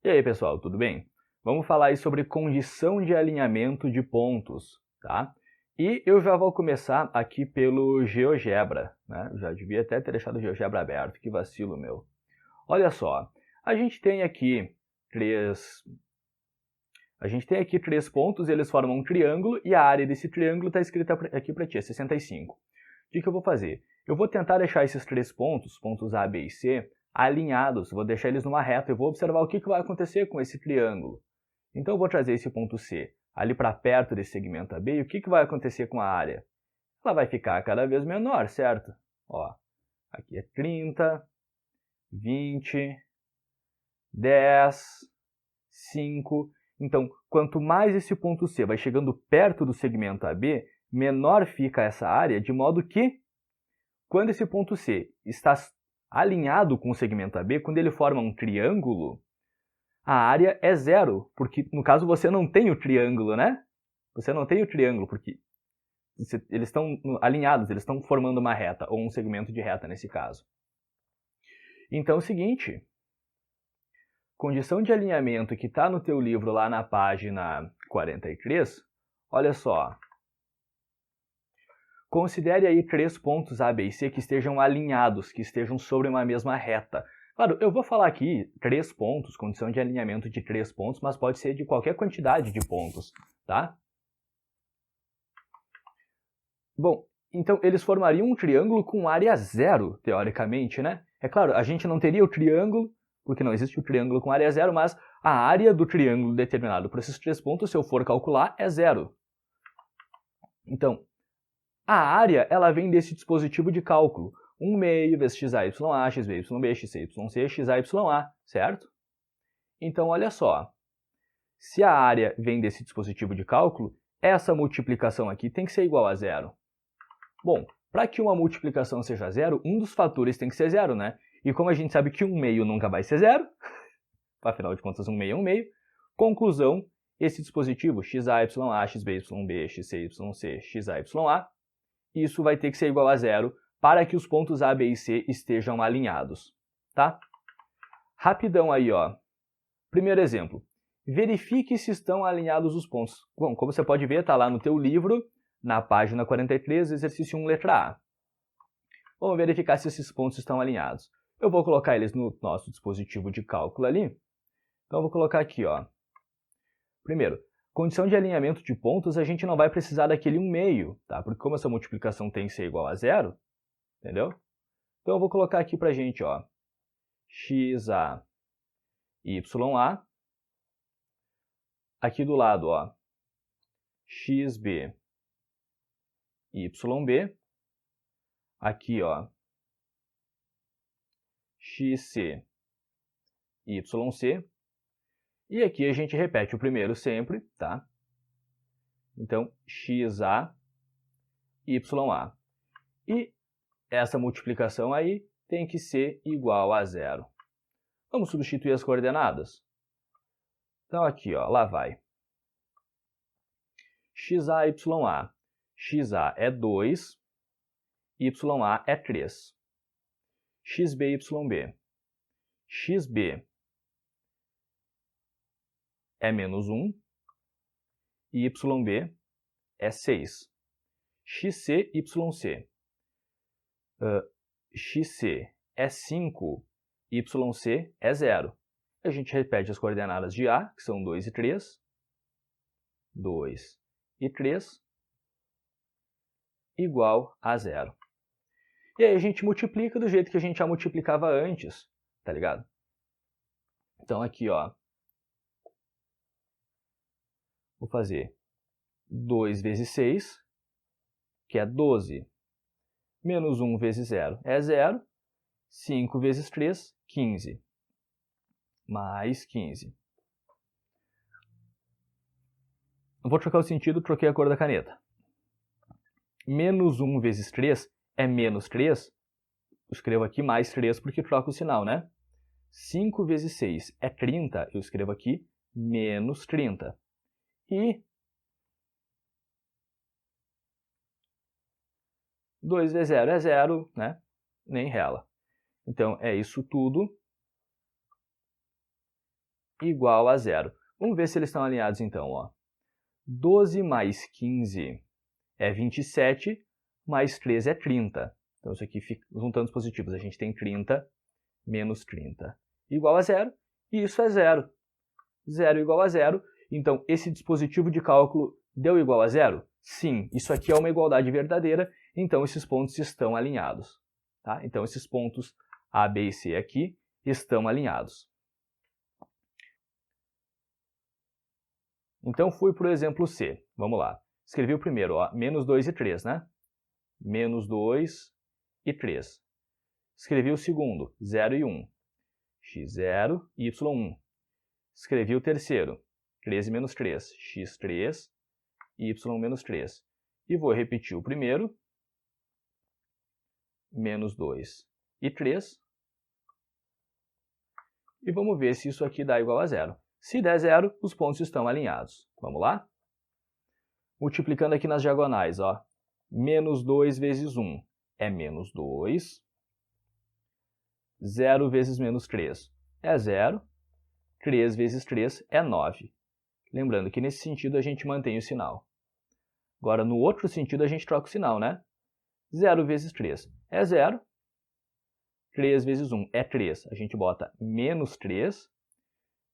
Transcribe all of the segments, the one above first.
E aí, pessoal, tudo bem? Vamos falar aí sobre condição de alinhamento de pontos, tá? E eu já vou começar aqui pelo GeoGebra, né? Já devia até ter deixado o GeoGebra aberto, que vacilo meu. Olha só, a gente tem aqui três pontos, eles formam um triângulo e a área desse triângulo está escrita aqui para ti, é 65. O que eu vou fazer? Eu vou tentar deixar esses três pontos, pontos A, B e C, alinhados, vou deixar eles numa reta e vou observar o que vai acontecer com esse triângulo. Então eu vou trazer esse ponto C ali para perto desse segmento AB e o que vai acontecer com a área? Ela vai ficar cada vez menor, certo? Ó, aqui é 30, 20, 10, 5. Então, quanto mais esse ponto C vai chegando perto do segmento AB, menor fica essa área, de modo que, quando esse ponto C está alinhado com o segmento AB, quando ele forma um triângulo, a área é zero, porque no caso você não tem o triângulo, né? Você não tem o triângulo, porque eles estão alinhados, eles estão formando uma reta, ou um segmento de reta nesse caso. Então é o seguinte, condição de alinhamento que está no teu livro lá na página 43, olha só. Considere aí três pontos A, B e C que estejam alinhados, que estejam sobre uma mesma reta. Claro, eu vou falar aqui três pontos, condição de alinhamento de três pontos, mas pode ser de qualquer quantidade de pontos, tá? Bom, então eles formariam um triângulo com área zero, teoricamente, né? É claro, a gente não teria o triângulo, porque não existe o triângulo com área zero, mas a área do triângulo determinado por esses três pontos, se eu for calcular, é zero. Então, a área ela vem desse dispositivo de cálculo. 1 meio vezes xA, xb, yb, xc, xA, certo? Então, olha só. Se a área vem desse dispositivo de cálculo, essa multiplicação aqui tem que ser igual a zero. Bom, para que uma multiplicação seja zero, um dos fatores tem que ser zero, né? E como a gente sabe que 1 meio nunca vai ser zero, afinal de contas 1 meio é 1 meio, conclusão, esse dispositivo xA, xb, yb, xc, xA, isso vai ter que ser igual a zero para que os pontos A, B e C estejam alinhados, tá? Rapidão aí, ó. Primeiro exemplo. Verifique se estão alinhados os pontos. Bom, como você pode ver, está lá no teu livro, na página 43, exercício 1, letra A. Vamos verificar se esses pontos estão alinhados. Eu vou colocar eles no nosso dispositivo de cálculo ali. Então, eu vou colocar aqui, ó. Primeiro, condição de alinhamento de pontos, a gente não vai precisar daquele 1 meio, tá? Porque como essa multiplicação tem que ser igual a zero, entendeu? Então eu vou colocar aqui pra gente, ó, xA, YA, aqui do lado, ó, xB, YB, aqui, ó, xC, YC, e aqui a gente repete o primeiro sempre, tá? Então, xA, YA. E essa multiplicação aí tem que ser igual a zero. Vamos substituir as coordenadas? Então aqui, ó, lá vai. XA, YA. XA é 2, YA é 3. XB, YB. XB é menos 1, e YB é 6. XC, YC. XC é 5, YC é 0. A gente repete as coordenadas de A, que são 2 e 3. 2 e 3 igual a 0. E aí a gente multiplica do jeito que a gente já multiplicava antes, tá ligado? Então aqui, ó, vou fazer 2 vezes 6, que é 12, menos 1 vezes 0 é 0, 5 vezes 3, 15, mais 15. Eu vou trocar o sentido, troquei a cor da caneta. Menos 1 vezes 3 é menos 3, eu escrevo aqui mais 3 porque troca o sinal, né? 5 vezes 6 é 30, eu escrevo aqui menos 30. E 2 vezes 0 é 0, né? Nem rela. Então, é isso tudo igual a zero. Vamos ver se eles estão alinhados então, ó. 12 mais 15 é 27, mais 3 é 30. Então isso aqui, fica, juntando os positivos, a gente tem 30 menos 30 igual a zero, e isso é zero. Zero igual a zero, então esse dispositivo de cálculo deu igual a zero? Sim, isso aqui é uma igualdade verdadeira, então esses pontos estão alinhados. Tá? Então esses pontos A, B e C aqui estão alinhados. Então fui para o exemplo C. Vamos lá. Escrevi o primeiro, ó, menos 2 e 3, né? Menos 2 e 3. Escrevi o segundo, 0 e 1. x0, y1. Escrevi o terceiro, 13 menos 3, x3, y menos 3. E vou repetir o primeiro, menos 2 e 3. E vamos ver se isso aqui dá igual a zero. Se der zero, os pontos estão alinhados. Vamos lá? Multiplicando aqui nas diagonais, ó. Menos 2 vezes 1 é menos 2. 0 vezes menos 3 é 0. 3 vezes 3 é 9. Lembrando que nesse sentido a gente mantém o sinal. Agora, no outro sentido, a gente troca o sinal, né? 0 vezes 3 é 0. 3 vezes 1 é 3. A gente bota menos 3.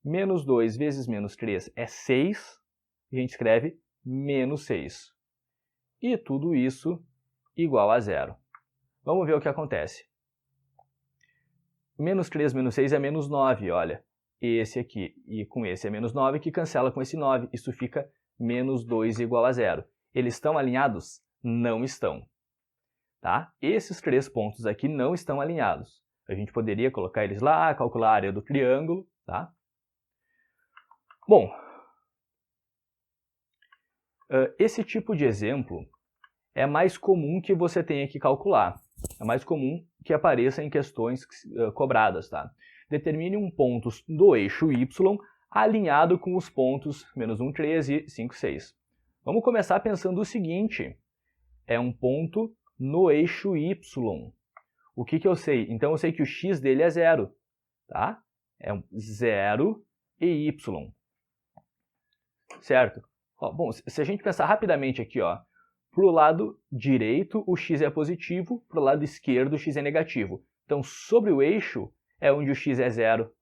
Menos 2 vezes menos 3 é 6. A gente escreve menos 6. E tudo isso igual a zero. Vamos ver o que acontece. Menos 3 menos 6 é menos 9, olha. Esse aqui e com esse é menos 9, que cancela com esse 9. Isso fica menos 2 igual a zero. Eles estão alinhados? Não estão. Tá? Esses três pontos aqui não estão alinhados. A gente poderia colocar eles lá, calcular a área do triângulo. Tá? Bom, esse tipo de exemplo é mais comum que você tenha que calcular. É mais comum que apareça em questões cobradas. Tá? Determine um ponto do eixo y alinhado com os pontos menos 1, 3 e 5, 6. Vamos começar pensando o seguinte. É um ponto no eixo y. O que eu sei? Então eu sei que o x dele é zero. Tá? É 0 e y. Certo? Ó, bom, se a gente pensar rapidamente aqui, ó, para o lado direito o x é positivo, para o lado esquerdo o x é negativo. Então, sobre o eixo é onde o x é zero.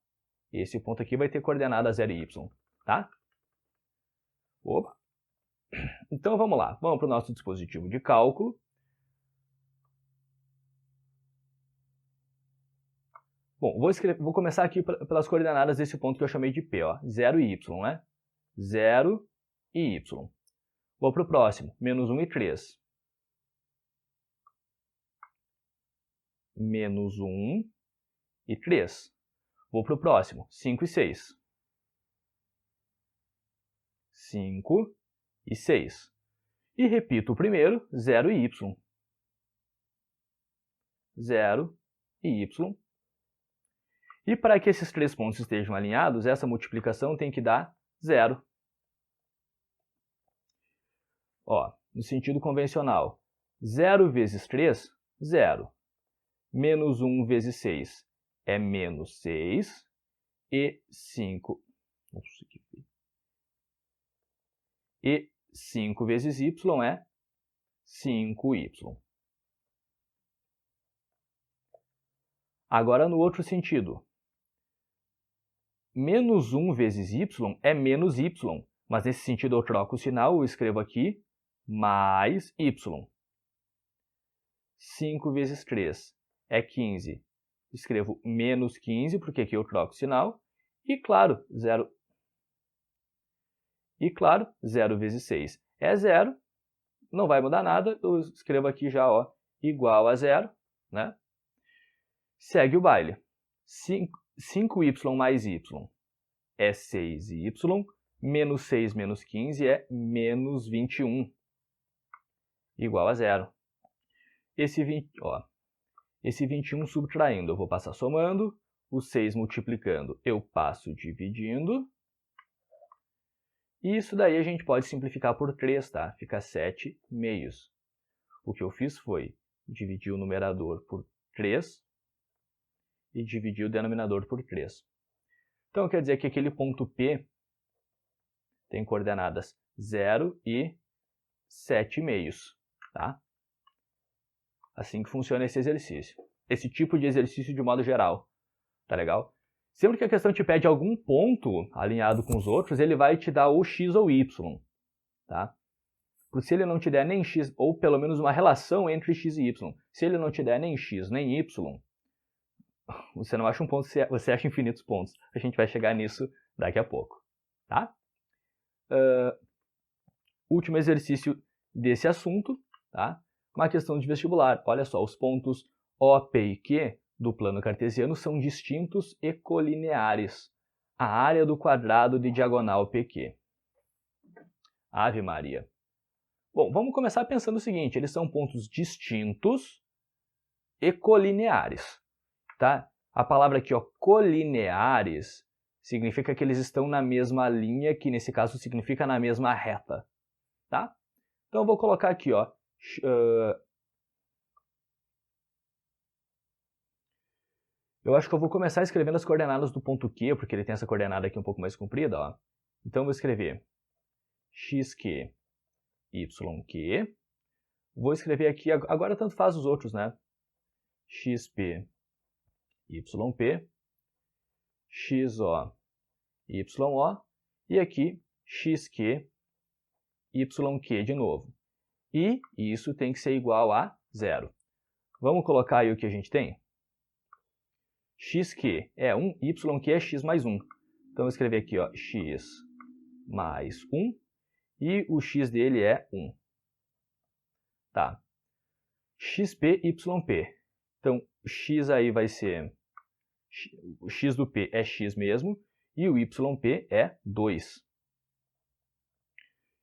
Esse ponto aqui vai ter coordenada 0 e y. Tá? Opa. Então, vamos lá. Vamos para o nosso dispositivo de cálculo. Bom, vou começar aqui pelas coordenadas desse ponto que eu chamei de P, ó, 0 e y, né? 0 e y. Vou para o próximo, menos 1 e 3. Menos 1 e 3. Vou para o próximo, 5 e 6. 5 e 6. E repito o primeiro, 0 e y. 0 e y. E para que esses três pontos estejam alinhados, essa multiplicação tem que dar zero. Ó, no sentido convencional, 0 vezes 3, 0. Menos 1 vezes 6 é menos 6. E 5... E 5 vezes y é 5y. Agora, no outro sentido, menos 1 vezes y é menos y, mas nesse sentido eu troco o sinal, eu escrevo aqui mais y. 5 vezes 3 é 15. Escrevo menos 15, porque aqui eu troco o sinal. E claro, 0 vezes 6 é 0. Não vai mudar nada, eu escrevo aqui já, ó, igual a 0. Né? Segue o baile. 5y mais y é 6y. Menos 6 menos 15 é menos 21. Igual a 0. Esse 21 subtraindo, eu vou passar somando. O 6 multiplicando, eu passo dividindo. E isso daí a gente pode simplificar por 3, tá? Fica 7 meios. O que eu fiz foi dividir o numerador por 3 e dividir o denominador por 3. Então, quer dizer que aquele ponto P tem coordenadas 0 e 7,5, tá? Assim que funciona esse exercício. Esse tipo de exercício de modo geral, tá legal? Sempre que a questão te pede algum ponto alinhado com os outros, ele vai te dar ou x ou y, tá? Porque se ele não te der nem x, ou pelo menos uma relação entre x e y, se ele não te der nem x nem y, você não acha um ponto, você acha infinitos pontos. A gente vai chegar nisso daqui a pouco, tá? Último exercício desse assunto, tá? Uma questão de vestibular. Olha só, os pontos O, P e Q do plano cartesiano são distintos e colineares. A área do quadrado de diagonal PQ. Ave Maria. Bom, vamos começar pensando o seguinte, eles são pontos distintos e colineares, tá? A palavra aqui, ó, colineares, significa que eles estão na mesma linha, que nesse caso significa na mesma reta, tá? Então eu vou colocar aqui, ó, eu acho que eu vou começar escrevendo as coordenadas do ponto Q, porque ele tem essa coordenada aqui um pouco mais comprida, ó. Então eu vou escrever xq, yq. Vou escrever aqui, agora tanto faz os outros, né? xp, yp, xo, yo, e aqui xq, yq de novo. E isso tem que ser igual a 0. Vamos colocar aí o que a gente tem? xq é 1, yq é x mais 1. Então, eu vou escrever aqui, ó, x mais 1, e o x dele é 1. Tá. xp, yp. Então, x aí vai ser, o x do p é x mesmo, e o yp é 2.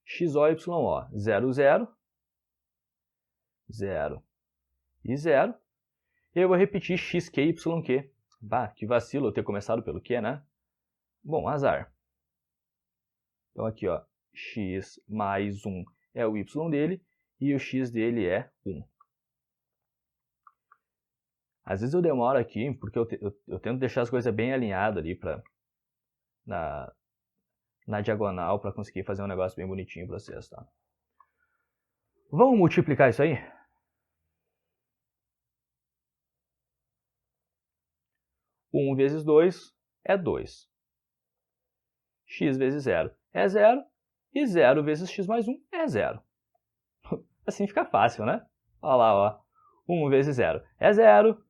xo, yo, 0, 0, 0 e 0. E eu vou repetir xq, yq. Bah, que vacilo eu ter começado pelo Q, né? Bom, azar. Então aqui, ó, x mais 1 é o y dele e o x dele é 1. Às vezes eu demoro aqui, porque eu tento deixar as coisas bem alinhadas ali na diagonal para conseguir fazer um negócio bem bonitinho para vocês, tá? Vamos multiplicar isso aí? Um vezes 2 é 2. X vezes 0 é 0. E 0 vezes x mais 1 é 0. Assim fica fácil, né? Olha lá, ó. 1 vezes 0 é 0.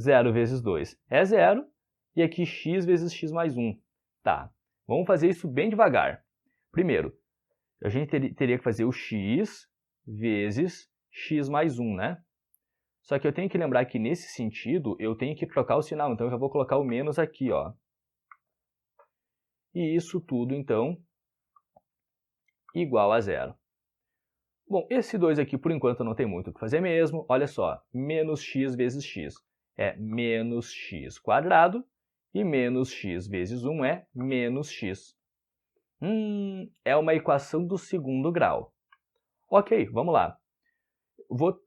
0 vezes 2 é 0. E aqui x vezes x mais 1. Tá. Vamos fazer isso bem devagar. Primeiro, a gente teria que fazer o x vezes x mais 1, né? Só que eu tenho que lembrar que nesse sentido eu tenho que trocar o sinal. Então eu já vou colocar o menos aqui, ó. E isso tudo, então, igual a 0. Bom, esse 2 aqui, por enquanto, não tem muito o que fazer mesmo. Olha só, menos x vezes x é menos x quadrado. E menos x vezes 1 é menos x. É uma equação do segundo grau. Ok, vamos lá.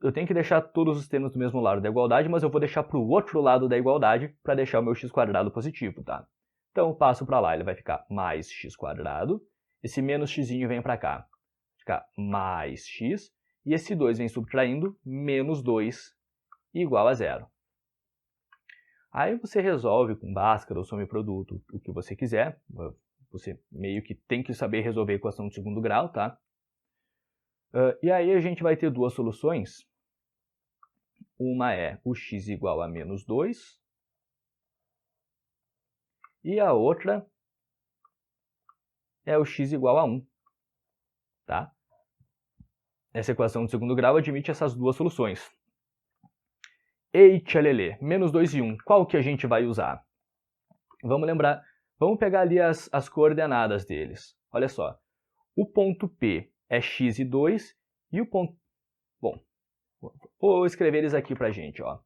Eu tenho que deixar todos os termos do mesmo lado da igualdade, mas eu vou deixar para o outro lado da igualdade para deixar o meu x quadrado positivo, tá? Então, eu passo para lá, ele vai ficar mais x quadrado. Esse menos x vem para cá. Ficar mais x, e esse 2 vem subtraindo, menos 2 igual a 0. Aí você resolve com Bhaskara ou someproduto o que você quiser. Você meio que tem que saber resolver a equação de segundo grau, tá? E aí a gente vai ter duas soluções. Uma é o x igual a menos 2. E a outra é o x igual a 1. Tá? Essa equação de segundo grau admite essas duas soluções. Eita lelê, menos 2 e 1, qual que a gente vai usar? Vamos lembrar, vamos pegar ali as coordenadas deles. Olha só, o ponto P é x e 2 e o ponto... Bom, vou escrever eles aqui pra gente, ó.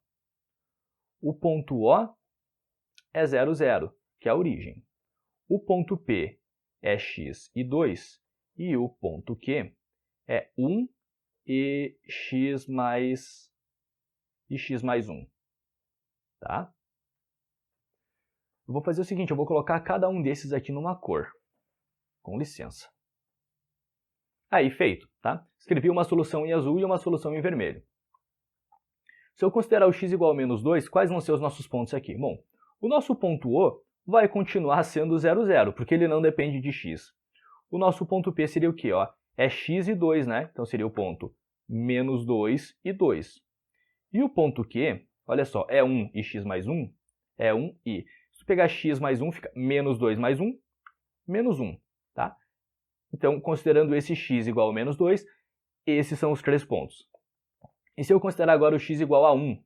O ponto O é 0, 0, que é a origem. O ponto P é x e 2 e o ponto Q é 1 e x mais 1, tá? Eu vou fazer o seguinte, eu vou colocar cada um desses aqui numa cor. Com licença. Aí, feito, tá? Escrevi uma solução em azul e uma solução em vermelho. Se eu considerar o x igual a menos 2, quais vão ser os nossos pontos aqui? Bom, o nosso ponto O vai continuar sendo 0, 0, porque ele não depende de x. O nosso ponto P seria o quê? Ó? É x e 2, né? Então seria o ponto menos 2 e 2. E o ponto Q, olha só, é 1 e x mais 1, é 1 e... Se eu pegar x mais 1, fica menos 2 mais 1, menos 1, tá? Então, considerando esse x igual a menos 2, esses são os 3 pontos. E se eu considerar agora o x igual a 1,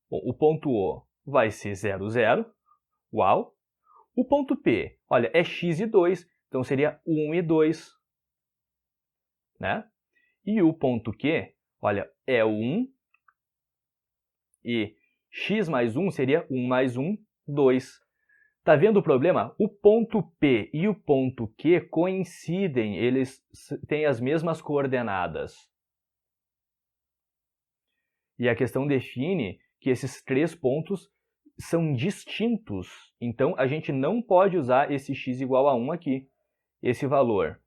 bom, o ponto O vai ser 0, 0, uau. O ponto P, olha, é x e 2, então seria 1 e 2, né? E o ponto Q, olha, é 1 e x mais 1 seria 1 mais 1, 2. Tá vendo o problema? O ponto P e o ponto Q coincidem, eles têm as mesmas coordenadas. E a questão define que esses 3 pontos são distintos. Então, a gente não pode usar esse x igual a 1 aqui. Esse valor,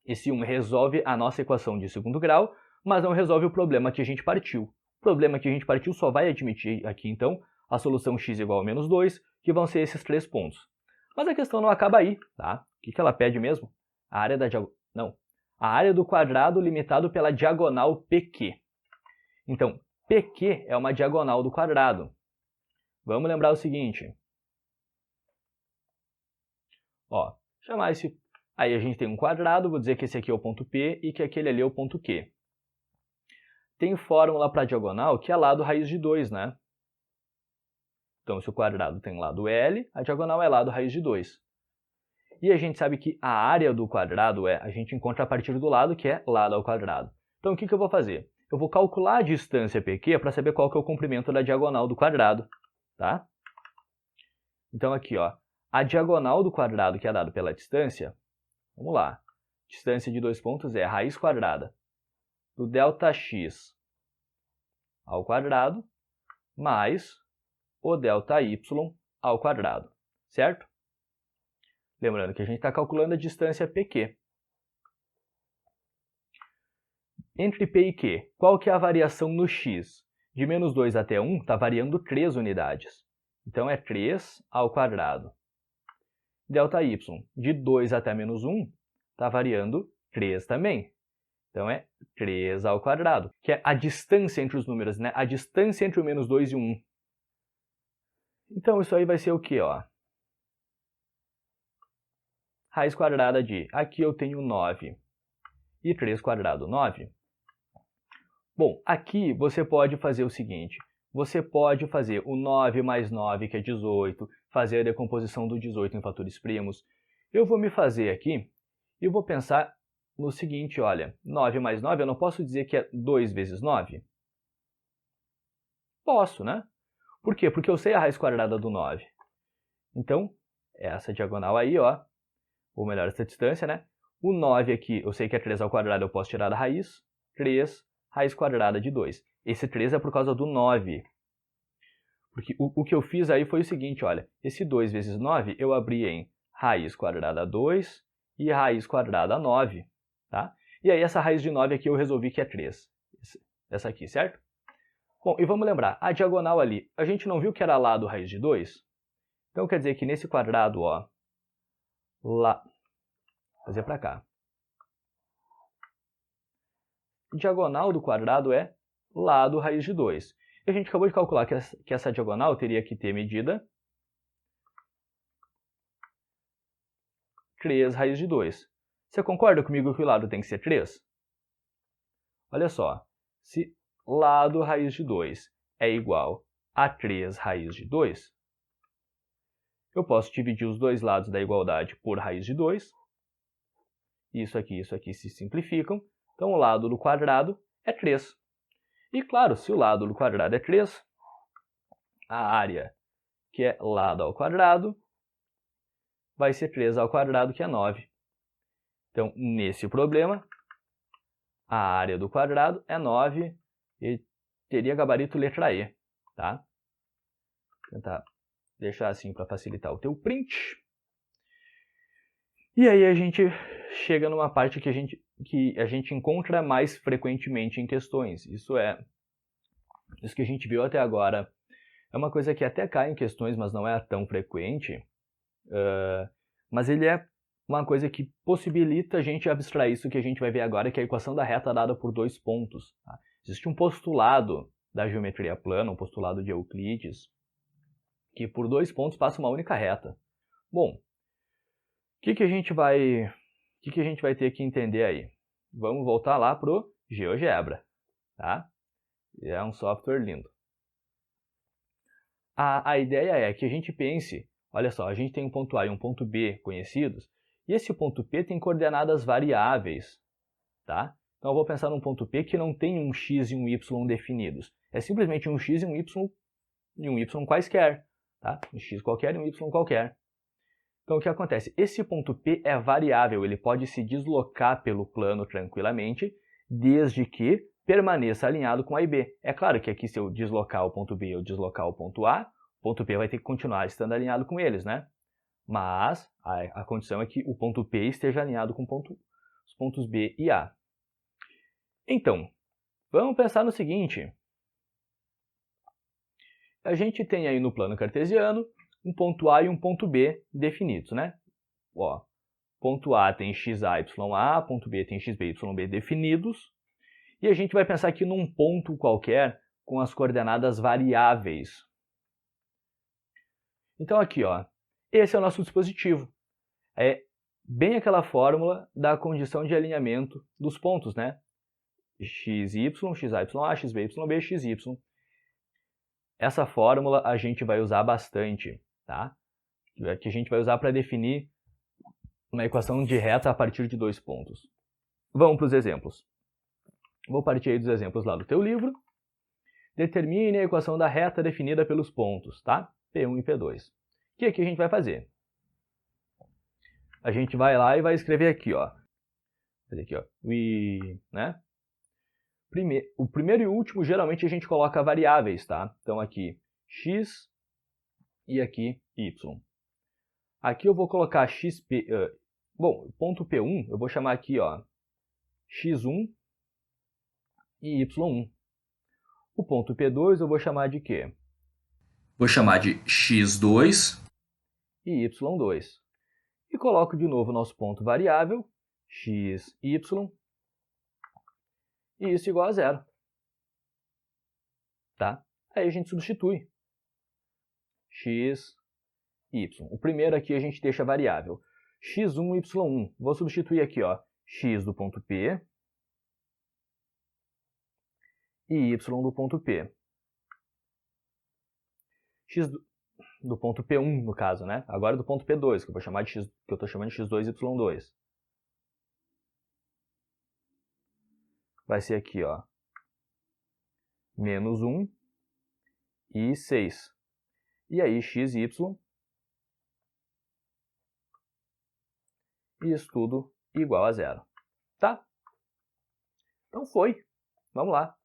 esse 1 resolve a nossa equação de segundo grau, mas não resolve o problema que a gente partiu. O problema que a gente partiu só vai admitir aqui, então, a solução x igual a menos 2, que vão ser esses 3 pontos. Mas a questão não acaba aí, tá? O que ela pede mesmo? A área a área do quadrado limitado pela diagonal PQ. Então, PQ é uma diagonal do quadrado. Vamos lembrar o seguinte. Ó, chamar esse... Aí a gente tem um quadrado, vou dizer que esse aqui é o ponto P e que aquele ali é o ponto Q. Tem fórmula para diagonal que é lado raiz de 2, né? Então, se o quadrado tem lado L, a diagonal é lado raiz de 2. E a gente sabe que a área do quadrado a gente encontra a partir do lado, que é lado ao quadrado. Então, o que eu vou fazer? Eu vou calcular a distância PQ para saber qual que é o comprimento da diagonal do quadrado, tá? Então, aqui, ó, a diagonal do quadrado que é dado pela distância, vamos lá, distância de 2 pontos é a raiz quadrada do ΔX ao quadrado mais o ΔY ao quadrado, certo? Lembrando que a gente está calculando a distância PQ. Entre P e Q, qual que é a variação no x? De menos 2 até 1 está variando 3 unidades. Então, é 3 ao quadrado. ΔY, de 2 até menos 1, está variando 3 também. Então, é 3 ao quadrado, que é a distância entre os números, né? A distância entre o menos 2 e o 1. Então, isso aí vai ser o quê? Ó? Raiz quadrada de... Aqui eu tenho 9. E 3 quadrado, 9. Bom, aqui você pode fazer o seguinte. Você pode fazer o 9 mais 9, que é 18, fazer a decomposição do 18 em fatores primos. Eu vou me fazer aqui e vou pensar no seguinte, olha, 9 mais 9, eu não posso dizer que é 2 vezes 9? Posso, né? Por quê? Porque eu sei a raiz quadrada do 9. Então, essa diagonal aí, ó, ou melhor, essa distância, né? O 9 aqui, eu sei que é 3 ao quadrado, eu posso tirar da raiz. 3, raiz quadrada de 2. Esse 3 é por causa do 9. Porque o que eu fiz aí foi o seguinte, olha, esse 2 vezes 9 eu abri em raiz quadrada 2 e raiz quadrada 9, tá? E aí essa raiz de 9 aqui eu resolvi que é 3. Essa aqui, certo? Bom, e vamos lembrar, a diagonal ali, a gente não viu que era lado raiz de 2? Então quer dizer que nesse quadrado, ó, lá, vou fazer para cá. Diagonal do quadrado é lado raiz de 2. E a gente acabou de calcular que essa diagonal teria que ter medida 3 raiz de 2. Você concorda comigo que o lado tem que ser 3? Olha só, se lado raiz de 2 é igual a 3 raiz de 2, eu posso dividir os dois lados da igualdade por raiz de 2. Isso aqui se simplificam. Então, o lado do quadrado é 3. E, claro, se o lado do quadrado é 3, a área, que é lado ao quadrado, vai ser 3 ao quadrado, que é 9. Então, nesse problema, a área do quadrado é 9 e teria gabarito letra E, tá? Vou tentar deixar assim para facilitar o teu print. E aí a gente chega numa parte que a gente encontra mais frequentemente em questões. Isso que a gente viu até agora é uma coisa que até cai em questões, mas não é tão frequente. Mas ele é uma coisa que possibilita a gente abstrair isso que a gente vai ver agora, que é a equação da reta dada por dois pontos. Tá? Existe um postulado da geometria plana, um postulado de Euclides, que por dois pontos passa uma única reta. Bom, o que a gente vai ter que entender aí? Vamos voltar lá para o GeoGebra. Tá? É um software lindo. A ideia é que a gente pense, olha só, a gente tem um ponto A e um ponto B conhecidos, e esse ponto P tem coordenadas variáveis, tá? Então eu vou pensar num ponto P que não tem um x e um y definidos. É simplesmente um x e um y quaisquer, tá? Um x qualquer e um y qualquer. Então o que acontece? Esse ponto P é variável, ele pode se deslocar pelo plano tranquilamente, desde que permaneça alinhado com A e B. É claro que aqui se eu deslocar o ponto B e eu deslocar o ponto A, o ponto P vai ter que continuar estando alinhado com eles, né? Mas a condição é que o ponto P esteja alinhado com os pontos B e A. Então, vamos pensar no seguinte. A gente tem aí no plano cartesiano um ponto A e um ponto B definidos, né? Ó, ponto A tem xa, ponto B tem xb, yb definidos. E a gente vai pensar aqui num ponto qualquer com as coordenadas variáveis. Então aqui, ó, esse é o nosso dispositivo. É bem aquela fórmula da condição de alinhamento dos pontos, né? xy, xA, xb, yb, xy. Essa fórmula a gente vai usar bastante, tá? Que a gente vai usar para definir uma equação de reta a partir de dois pontos. Vamos para os exemplos. Vou partir aí dos exemplos lá do teu livro. Determine a equação da reta definida pelos pontos, tá? P1 e P2. O que a gente vai fazer? A gente vai lá e vai escrever aqui, ó. Fazer aqui, ó. Né? O primeiro e o último, geralmente a gente coloca variáveis, tá? Então aqui, x e aqui, y. Aqui eu vou colocar xp... bom, ponto P1 eu vou chamar aqui, ó, x1 e y1. O ponto P2 eu vou chamar de quê? Vou chamar de x2 e y2. E coloco de novo o nosso ponto variável, x, y, e isso igual a zero. Tá? Aí a gente substitui x, y. O primeiro aqui a gente deixa variável. x1, y1. Vou substituir aqui, ó, x do ponto P e y do ponto P. X do ponto P1, no caso, né? Agora do ponto P2, que eu vou chamar de x, que eu estou chamando de x2, y2. Vai ser aqui, ó, menos 1 e 6. E aí, x, y. E isso tudo igual a zero. Tá? Então foi. Vamos lá.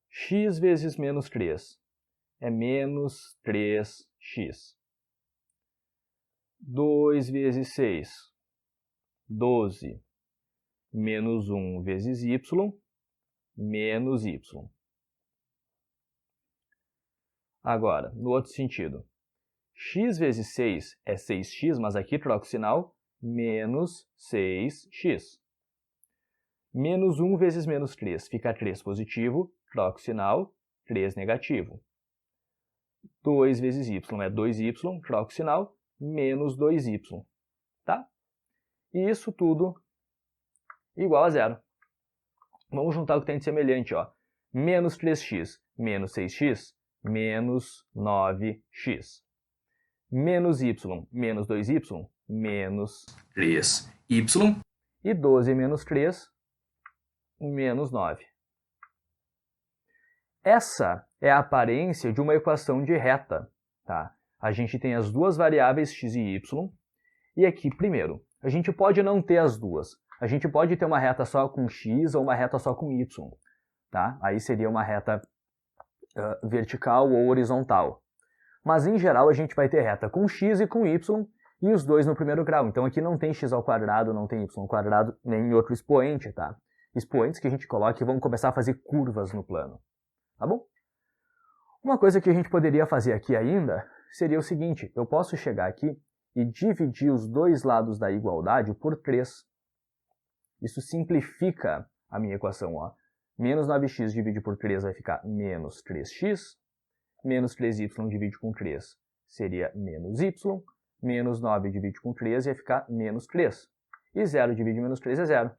X vezes menos 3 é menos 3x. 2 vezes 6, 12. Menos 1 vezes y, menos y. Agora, no outro sentido. X vezes 6 é 6x, mas aqui troca o sinal, menos 6x. Menos 1 vezes menos 3 fica 3 positivo, troca o sinal, 3 negativo. 2 vezes y é 2y, troca o sinal, menos 2y. Tá? E isso tudo igual a zero. Vamos juntar o que tem de semelhante, ó. Menos 3x menos 6x, menos 9x. Menos y menos 2y, menos 3y. E 12 menos 3, menos 9. Essa é a aparência de uma equação de reta. Tá? A gente tem as duas variáveis x e y. E aqui, primeiro, a gente pode não ter as duas. A gente pode ter uma reta só com x ou uma reta só com y. Tá? Aí seria uma reta vertical ou horizontal. Mas, em geral, a gente vai ter reta com x e com y, e os dois no primeiro grau. Então, aqui não tem x ao quadrado, não tem y ao quadrado, nem outro expoente, tá? Expoentes que a gente coloca e vão começar a fazer curvas no plano. Tá bom? Uma coisa que a gente poderia fazer aqui ainda seria o seguinte: eu posso chegar aqui e dividir os dois lados da igualdade por 3. Isso simplifica a minha equação, ó. Menos 9x divide por 3 vai ficar menos 3x. Menos 3y divide com 3 seria menos y. Menos 9 divide com 3 ia ficar menos 3. E 0 divide menos 3 é 0.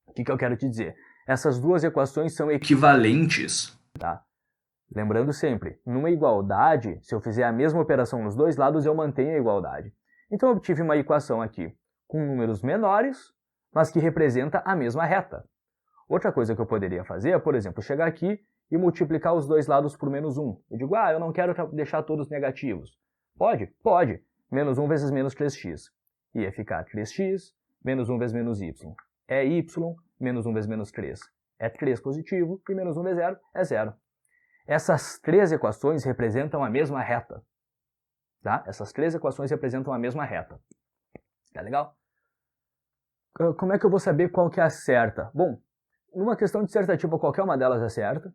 O que eu quero te dizer? Essas duas equações são equivalentes. Tá? Lembrando sempre, numa igualdade, se eu fizer a mesma operação nos dois lados, eu mantenho a igualdade. Então eu obtive uma equação aqui com números menores, mas que representa a mesma reta. Outra coisa que eu poderia fazer é, por exemplo, chegar aqui e multiplicar os dois lados por menos 1. Eu digo, eu não quero deixar todos negativos. Pode? Pode. Menos 1 vezes menos 3x. Ia ficar 3x, menos 1 vezes menos y. É y, menos 1 vezes menos 3. É 3 positivo, e menos 1 vezes 0 é 0. Essas três equações representam a mesma reta. Tá? Essas três equações representam a mesma reta. Tá legal? Como é que eu vou saber qual que é a certa? Bom, numa questão dissertativa, qualquer uma delas é certa.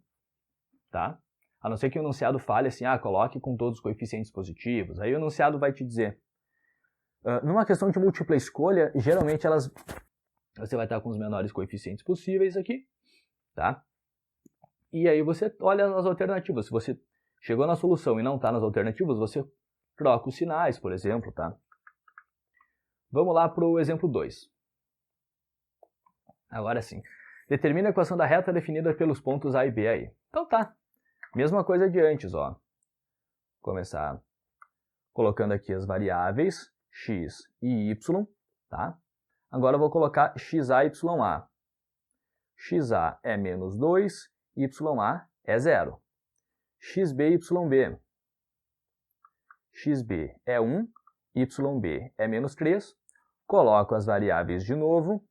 Tá? A não ser que o enunciado fale assim, coloque com todos os coeficientes positivos. Aí o enunciado vai te dizer. Numa questão de múltipla escolha, geralmente você vai estar com os menores coeficientes possíveis aqui. Tá? E aí você olha nas alternativas. Se você chegou na solução e não está nas alternativas, você troca os sinais, por exemplo. Tá? Vamos lá para o exemplo 2. Agora sim. Determina a equação da reta definida pelos pontos A e B aí. Então tá. Mesma coisa de antes, ó. Começar colocando aqui as variáveis x e y, tá? Agora eu vou colocar xa e ya. Xa é menos 2, ya é 0. Xb e yb. Xb é 1, yb é menos 3. Coloco as variáveis de novo.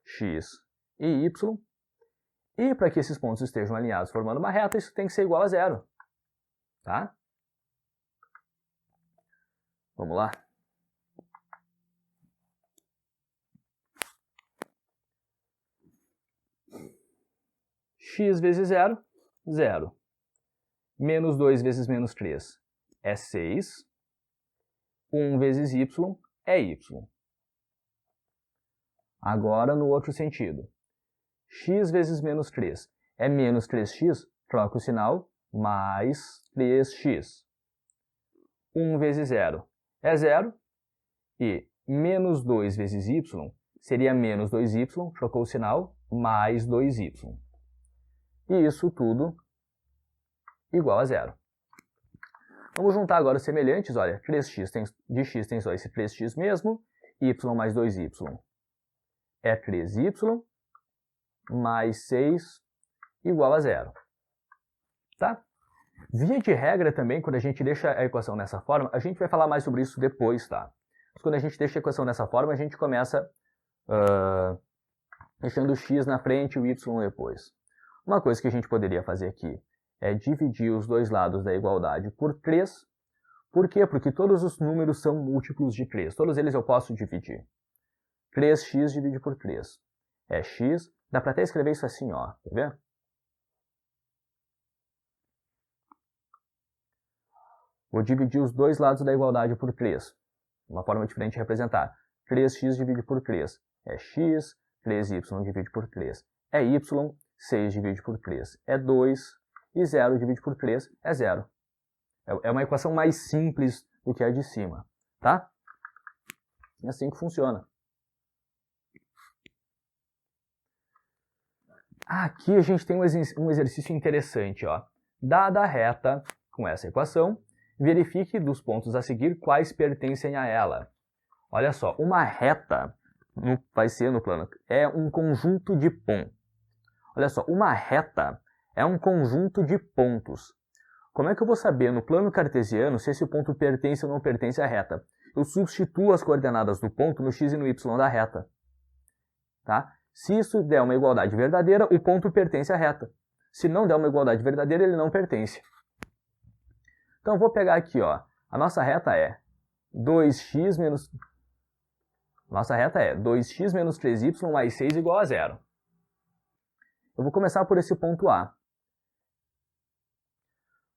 X e y. E para que esses pontos estejam alinhados formando uma reta, isso tem que ser igual a 0. Tá? Vamos lá? X vezes 0, 0. Menos 2 vezes menos 3 é 6. 1 vezes y é y. Agora, no outro sentido. X vezes menos 3 é menos 3x, troca o sinal, mais 3x. 1 vezes 0 é 0. E menos 2 vezes y seria menos 2y, trocou o sinal, mais 2y. E isso tudo igual a 0. Vamos juntar agora os semelhantes. Olha, 3x de x tem só esse 3x mesmo, y mais 2y é 3y, mais 6 igual a 0. Tá? Via de regra também, quando a gente deixa a equação dessa forma, a gente vai falar mais sobre isso depois, tá? Mas quando a gente deixa a equação dessa forma, a gente começa deixando o x na frente e o y depois. Uma coisa que a gente poderia fazer aqui é dividir os dois lados da igualdade por 3. Por quê? Porque todos os números são múltiplos de 3. Todos eles eu posso dividir. 3x divide por 3 é x. Dá para até escrever isso assim, ó. Quer ver? Vou dividir os dois lados da igualdade por 3. Uma forma diferente de representar. 3x divide por 3 é x. 3y divide por 3 é y. 6 divide por 3 é 2. E 0 divide por 3 é 0. É uma equação mais simples do que a de cima. Tá? É assim que funciona. Aqui a gente tem um exercício interessante. Ó. Dada a reta com essa equação, verifique dos pontos a seguir quais pertencem a ela. Olha só, uma reta vai ser no plano, é um conjunto de pontos. Olha só, uma reta é um conjunto de pontos. Como é que eu vou saber no plano cartesiano se esse ponto pertence ou não pertence à reta? Eu substituo as coordenadas do ponto no x e no y da reta. Tá? Se isso der uma igualdade verdadeira, o ponto pertence à reta. Se não der uma igualdade verdadeira, ele não pertence. Então, eu vou pegar aqui, ó, a nossa reta é 2x menos... Nossa reta é 2x menos 3y mais 6 igual a 0. Eu vou começar por esse ponto A.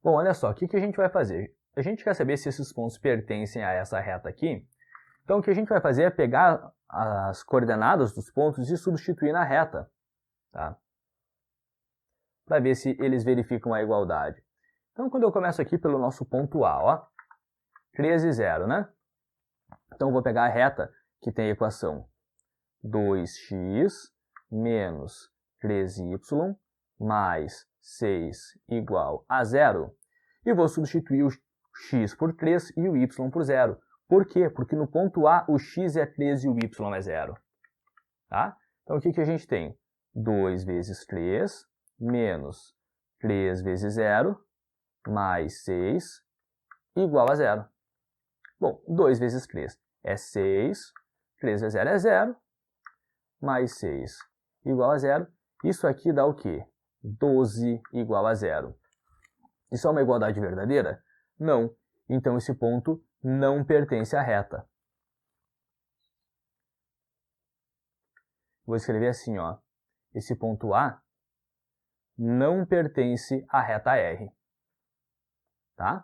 Bom, olha só, o que a gente vai fazer? A gente quer saber se esses pontos pertencem a essa reta aqui. Então, o que a gente vai fazer é pegar as coordenadas dos pontos e substituir na reta, tá? Para ver se eles verificam a igualdade. Então, quando eu começo aqui pelo nosso ponto A, ó, 13, 0, né? Então, eu vou pegar a reta que tem a equação 2x menos 3y mais 6 igual a 0. E vou substituir o x por 3 e o y por 0. Por quê? Porque no ponto A o x é 3 e o y é 0. Tá? Então, o que a gente tem? 2 vezes 3 menos 3 vezes 0 mais 6 igual a 0. Bom, 2 vezes 3 é 6, 3 vezes 0 é 0, mais 6 igual a 0. Isso aqui dá o quê? 12 igual a 0. Isso é uma igualdade verdadeira? Não. Então, esse ponto não pertence à reta. Vou escrever assim, ó. Esse ponto A não pertence à reta R. Tá?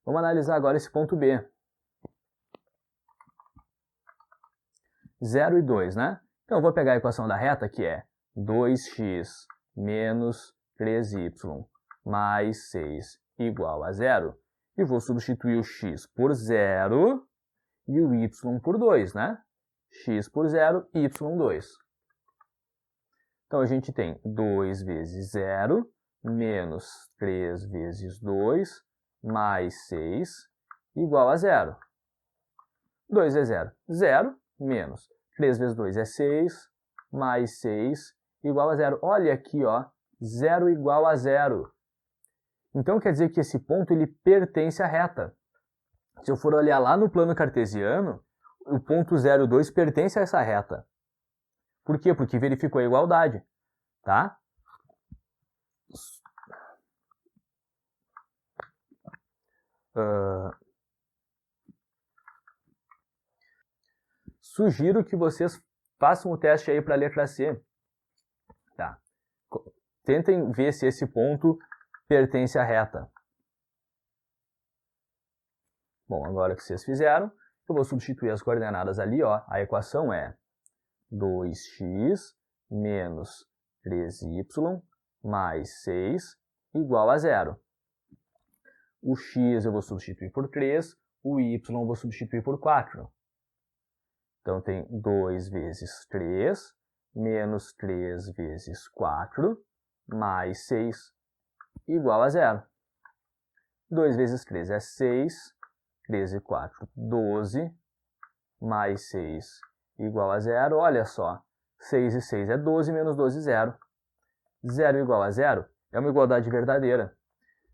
Vamos analisar agora esse ponto B. 0 e 2, né? Então, eu vou pegar a equação da reta, que é 2x menos 3y mais 6 igual a 0. E vou substituir o x por 0 e o y por 2, né? X por 0, y 2. Então, a gente tem 2 vezes 0 menos 3 vezes 2 mais 6 igual a 0. 2 vezes 0, 0, menos 3 vezes 2 é 6, mais 6 igual a 0. Olha aqui, ó, 0 igual a 0. Então, quer dizer que esse ponto ele pertence à reta. Se eu for olhar lá no plano cartesiano, o ponto 0 e 2 pertence a essa reta. Por quê? Porque verificou a igualdade. Tá? Sugiro que vocês façam o teste aí para a letra C. Tá? Tentem ver se esse ponto pertence à reta. Bom, agora que vocês fizeram, eu vou substituir as coordenadas ali, ó. A equação é 2x menos 3y mais 6 igual a 0. O x eu vou substituir por 3, o y eu vou substituir por 4. Então, tem 2 vezes 3 menos 3 vezes 4 mais 6 igual a 0. 2 vezes 3 é 6, 3 e 4, 12, mais 6 igual a 0. Olha só, 6 e 6 é 12, menos 12, 0. 0 igual a 0 é uma igualdade verdadeira.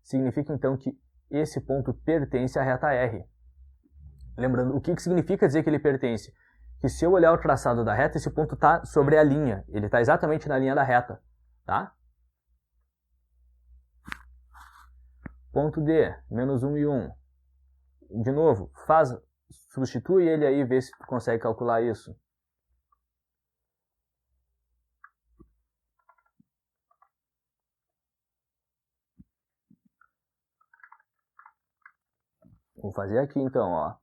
Significa, então, que esse ponto pertence à reta R. Lembrando, o que significa dizer que ele pertence? Que se eu olhar o traçado da reta, esse ponto está sobre a linha. Ele está exatamente na linha da reta. Tá? Ponto D, menos 1 e 1. De novo, substitui ele aí e vê se tu consegue calcular isso. Vou fazer aqui então, ó.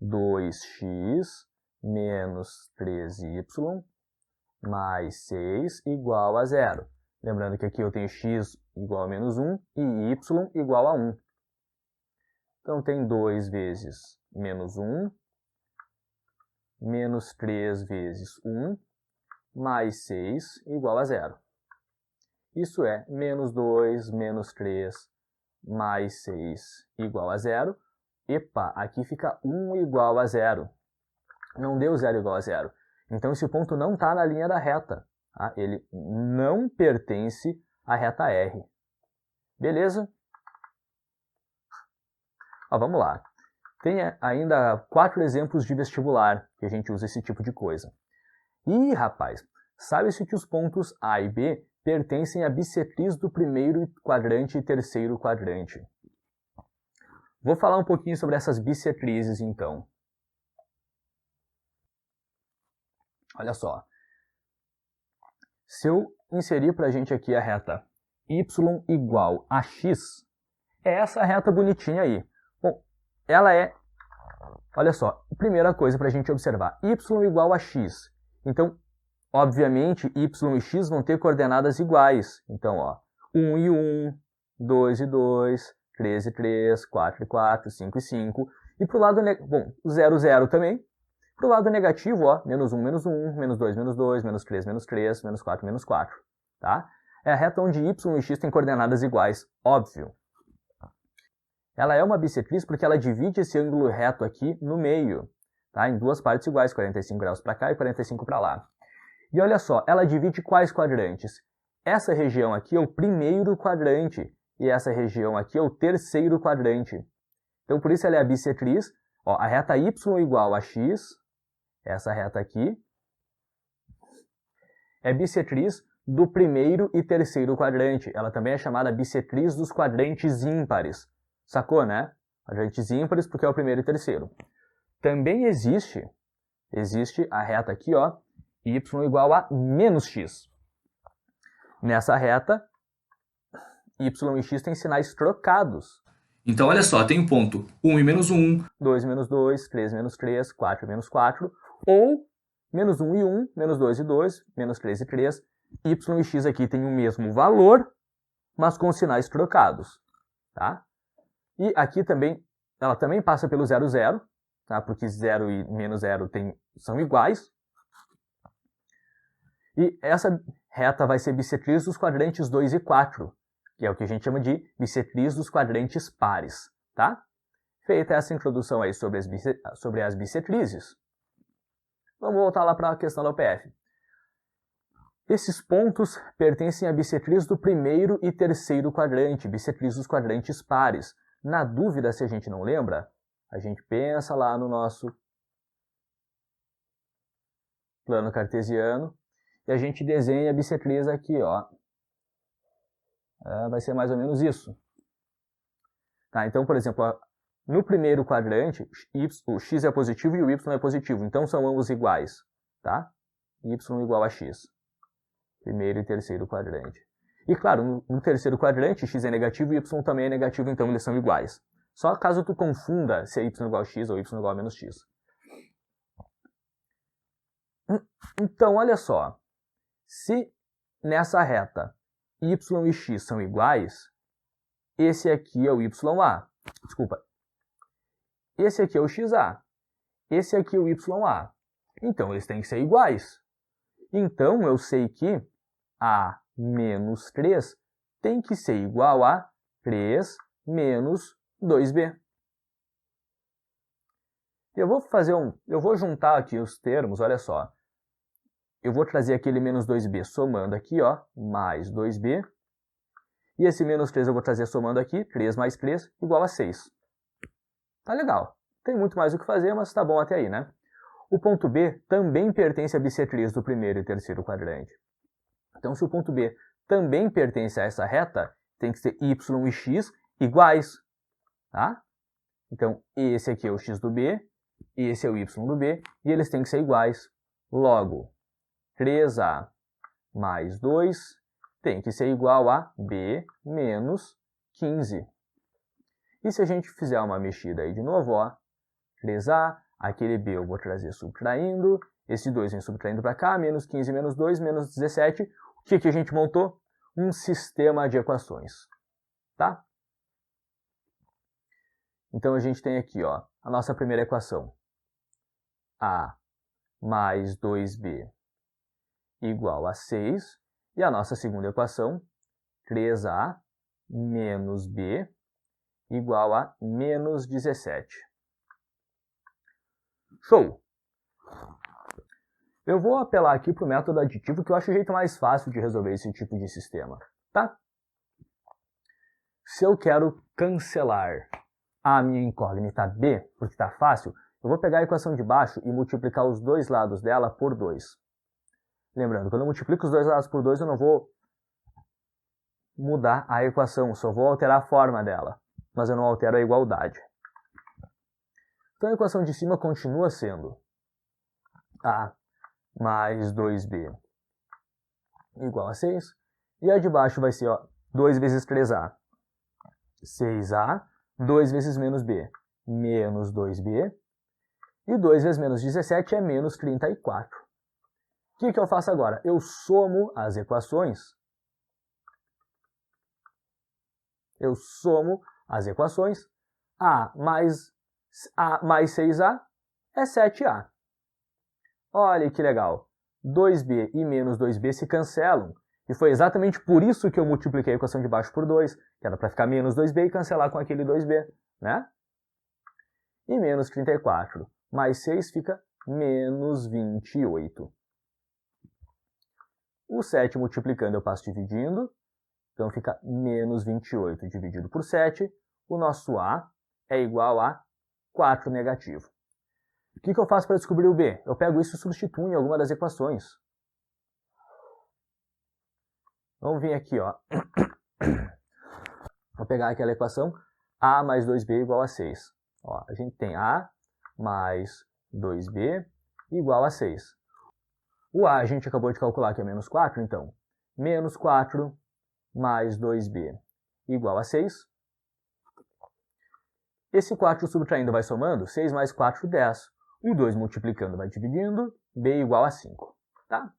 2x menos 3y mais 6 igual a 0. Lembrando que aqui eu tenho x igual a menos 1 e y igual a 1. Então, tem 2 vezes menos 1, menos 3 vezes 1, mais 6 igual a 0. Isso é menos 2, menos 3, mais 6 igual a 0. Epa, aqui fica 1 igual a 0. Não deu 0 igual a 0. Então, esse ponto não está na linha da reta. Tá? Ele não pertence à reta R. Beleza? Ó, vamos lá. tem ainda 4 exemplos de vestibular que a gente usa esse tipo de coisa. E, rapaz, sabe-se que os pontos A e B pertencem à bissetriz do primeiro quadrante e terceiro quadrante. Vou falar um pouquinho sobre essas bissetrizes, então. Olha só. Se eu inserir para a gente aqui a reta y igual a x, é essa reta bonitinha aí. Bom, ela é, olha só, primeira coisa para a gente observar, y igual a x. Então, obviamente, y e x vão ter coordenadas iguais. Então, ó, 1 e 1, 2 e 2, 3 e 3, 4 e 4, 5 e 5. E para o lado, bom, 0, 0 também. Para o lado negativo, ó, menos 1, menos 1, menos 2, menos 2, menos 3, menos 3, menos 4, menos 4. Tá? É a reta onde y e x têm coordenadas iguais, óbvio. Ela é uma bissetriz porque ela divide esse ângulo reto aqui no meio, tá? Em duas partes iguais, 45 graus para cá e 45 para lá. E olha só, ela divide quais quadrantes? Essa região aqui é o primeiro quadrante e essa região aqui é o terceiro quadrante. Então, por isso ela é a bissetriz. Ó, a reta y igual a x, essa reta aqui, é bissetriz do primeiro e terceiro quadrante. Ela também é chamada bissetriz dos quadrantes ímpares. Sacou, né? Quadrantes ímpares porque é o primeiro e terceiro. Também existe a reta aqui, ó, y igual a menos x. Nessa reta, y e x têm sinais trocados. Então, olha só, tem um ponto 1 e menos 1. 2 menos 2, 3 menos 3, 4 menos 4. Ou menos 1 e 1, menos 2 e 2, menos 3 e 3. Y e x aqui têm o mesmo valor, mas com sinais trocados. Tá? E aqui também, ela também passa pelo 0, 0. Tá? Porque 0 e menos 0 são iguais. E essa reta vai ser bissetriz dos quadrantes 2 e 4, que é o que a gente chama de bissetriz dos quadrantes pares, tá? Feita essa introdução aí sobre as bissetrizes, vamos voltar lá para a questão da UPF. Esses pontos pertencem à bissetriz do primeiro e terceiro quadrante, bissetriz dos quadrantes pares. Na dúvida, se a gente não lembra, a gente pensa lá no nosso plano cartesiano, e a gente desenha a bissetriz aqui, ó. Vai ser mais ou menos isso. Tá, então, por exemplo, ó, no primeiro quadrante, o x é positivo e o y é positivo. Então, são ambos iguais. Tá? Y igual a x. Primeiro e terceiro quadrante. E, claro, no terceiro quadrante, x é negativo e y também é negativo, então eles são iguais. Só caso tu confunda se é y igual a x ou y igual a menos x. Então, olha só. Se nessa reta y e x são iguais, esse aqui é o YA. Desculpa. Esse aqui é o XA. Esse aqui é o YA. Então, eles têm que ser iguais. Então, eu sei que A menos 3 tem que ser igual a 3 menos 2B. Eu vou juntar aqui os termos, olha só. Eu vou trazer aquele menos 2b somando aqui, ó, mais 2b. E esse menos 3 eu vou trazer somando aqui, 3 mais 3, igual a 6. Tá legal. Tem muito mais o que fazer, mas tá bom até aí, né? O ponto B também pertence à bissetriz do primeiro e terceiro quadrante. Então, se o ponto B também pertence a essa reta, tem que ser y e x iguais. Tá? Então, esse aqui é o x do B, esse é o y do B, e eles têm que ser iguais. Logo, 3A mais 2 tem que ser igual a B menos 15. E se a gente fizer uma mexida aí de novo, ó, 3A, aquele B eu vou trazer subtraindo, esse 2 vem subtraindo para cá, menos 15 menos 2, menos 17. O que a gente montou? Um sistema de equações. Tá? Então a gente tem aqui, ó, a nossa primeira equação. A mais 2B igual a 6. E a nossa segunda equação, 3A menos B igual a menos 17. Show! Eu vou apelar aqui para o método aditivo, que eu acho o jeito mais fácil de resolver esse tipo de sistema. Tá? Se eu quero cancelar a minha incógnita b, porque está fácil, eu vou pegar a equação de baixo e multiplicar os dois lados dela por 2. Lembrando, quando eu multiplico os dois lados por 2, eu não vou mudar a equação, só vou alterar a forma dela, mas eu não altero a igualdade. Então a equação de cima continua sendo a mais 2b igual a 6, e a de baixo vai ser 2 vezes 3a, 6a, 2 vezes menos b, menos 2b, e 2 vezes menos 17 é menos 34. O que eu faço agora? Eu somo as equações. A mais 6a é 7a. Olha que legal. 2b e menos 2b se cancelam. E foi exatamente por isso que eu multipliquei a equação de baixo por 2, que era para ficar menos 2b e cancelar com aquele 2b, né? E menos 34 mais 6 fica menos 28. O 7 multiplicando eu passo dividindo, então fica menos 28 dividido por 7. O nosso a é igual a 4 negativo. O que eu faço para descobrir o b? Eu pego isso e substituo em alguma das equações. Vamos vir aqui, Vou pegar aquela equação a mais 2b igual a 6. A gente tem a mais 2b igual a 6. O a gente acabou de calcular que é menos 4, então menos 4 mais 2b igual a 6. Esse 4 subtraindo vai somando, 6 mais 4, 10. O 2 multiplicando vai dividindo, b igual a 5. Tá?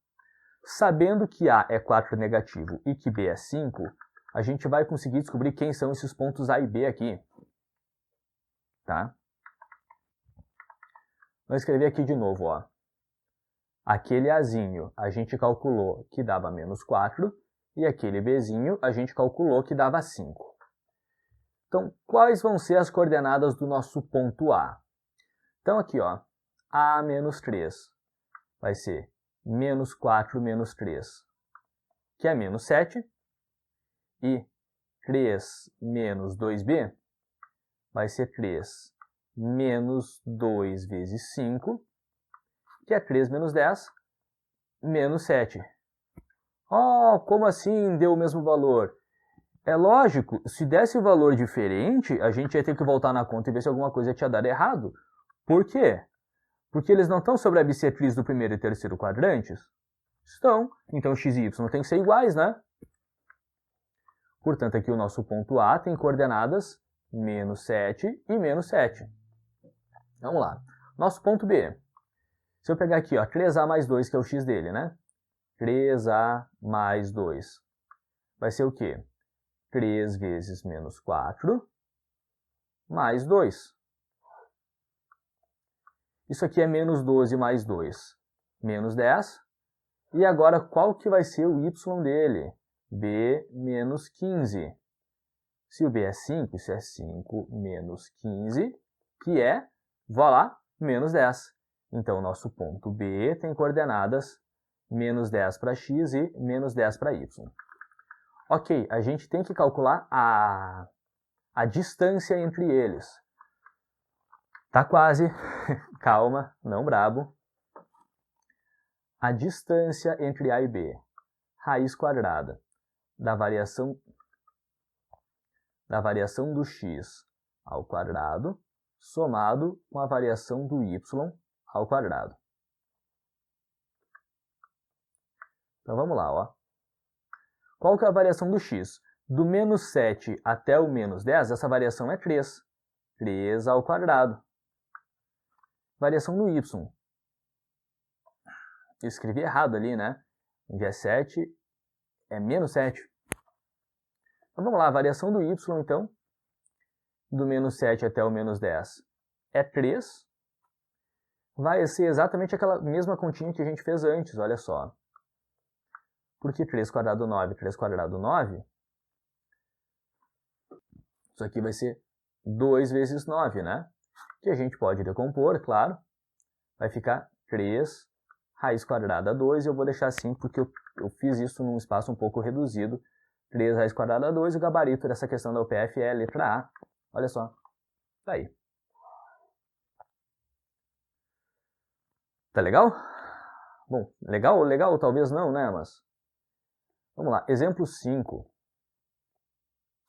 Sabendo que a é 4 negativo e que b é 5, a gente vai conseguir descobrir quem são esses pontos a e b aqui. Tá? Vou escrever aqui de novo. Aquele azinho a gente calculou que dava menos 4 e aquele bzinho a gente calculou que dava 5. Então, quais vão ser as coordenadas do nosso ponto A? Então, aqui, a menos 3 vai ser menos 4 menos 3, que é menos 7. E 3 menos 2b vai ser 3 menos 2 vezes 5, que é 3 menos 10, menos 7. Como assim deu o mesmo valor? É lógico, se desse valor diferente, a gente ia ter que voltar na conta e ver se alguma coisa tinha dado errado. Por quê? Porque eles não estão sobre a bissetriz do primeiro e terceiro quadrantes? Estão. Então x e y têm que ser iguais, né? Portanto, aqui o nosso ponto A tem coordenadas menos 7 e menos 7. Vamos lá. Nosso ponto B. Se eu pegar aqui, 3a mais 2, que é o x dele, né? 3a mais 2. Vai ser o quê? 3 vezes menos 4 mais 2. Isso aqui é menos 12 mais 2, menos 10. E agora, qual que vai ser o y dele? b menos 15. Se o b é 5, isso é 5 menos 15, que é, voilá, menos 10. Então, o nosso ponto B tem coordenadas menos 10 para x e menos 10 para y. Ok, a gente tem que calcular a distância entre eles. Tá quase, calma, não brabo. A distância entre A e B, raiz quadrada da variação do x ao quadrado, somado com a variação do y ao quadrado. Então vamos lá, Qual que é a variação do x? Do menos 7 até o menos 10, essa variação é 3. 3 ao quadrado. Variação do y. Eu escrevi errado ali, né? Onde é 7, é menos 7. Então vamos lá, a variação do y, então, do menos 7 até o menos 10 é 3. Vai ser exatamente aquela mesma continha que a gente fez antes, olha só. Porque 3 quadrado 9, 3 quadrado 9, isso aqui vai ser 2 vezes 9, né? Que a gente pode decompor, claro. Vai ficar 3 raiz quadrada 2, e eu vou deixar assim porque eu fiz isso num espaço um pouco reduzido. 3 raiz quadrada 2, o gabarito dessa questão da UPF é a letra A. Olha só. Tá aí. Tá legal? Bom, legal talvez não, né? Mas vamos lá. Exemplo 5.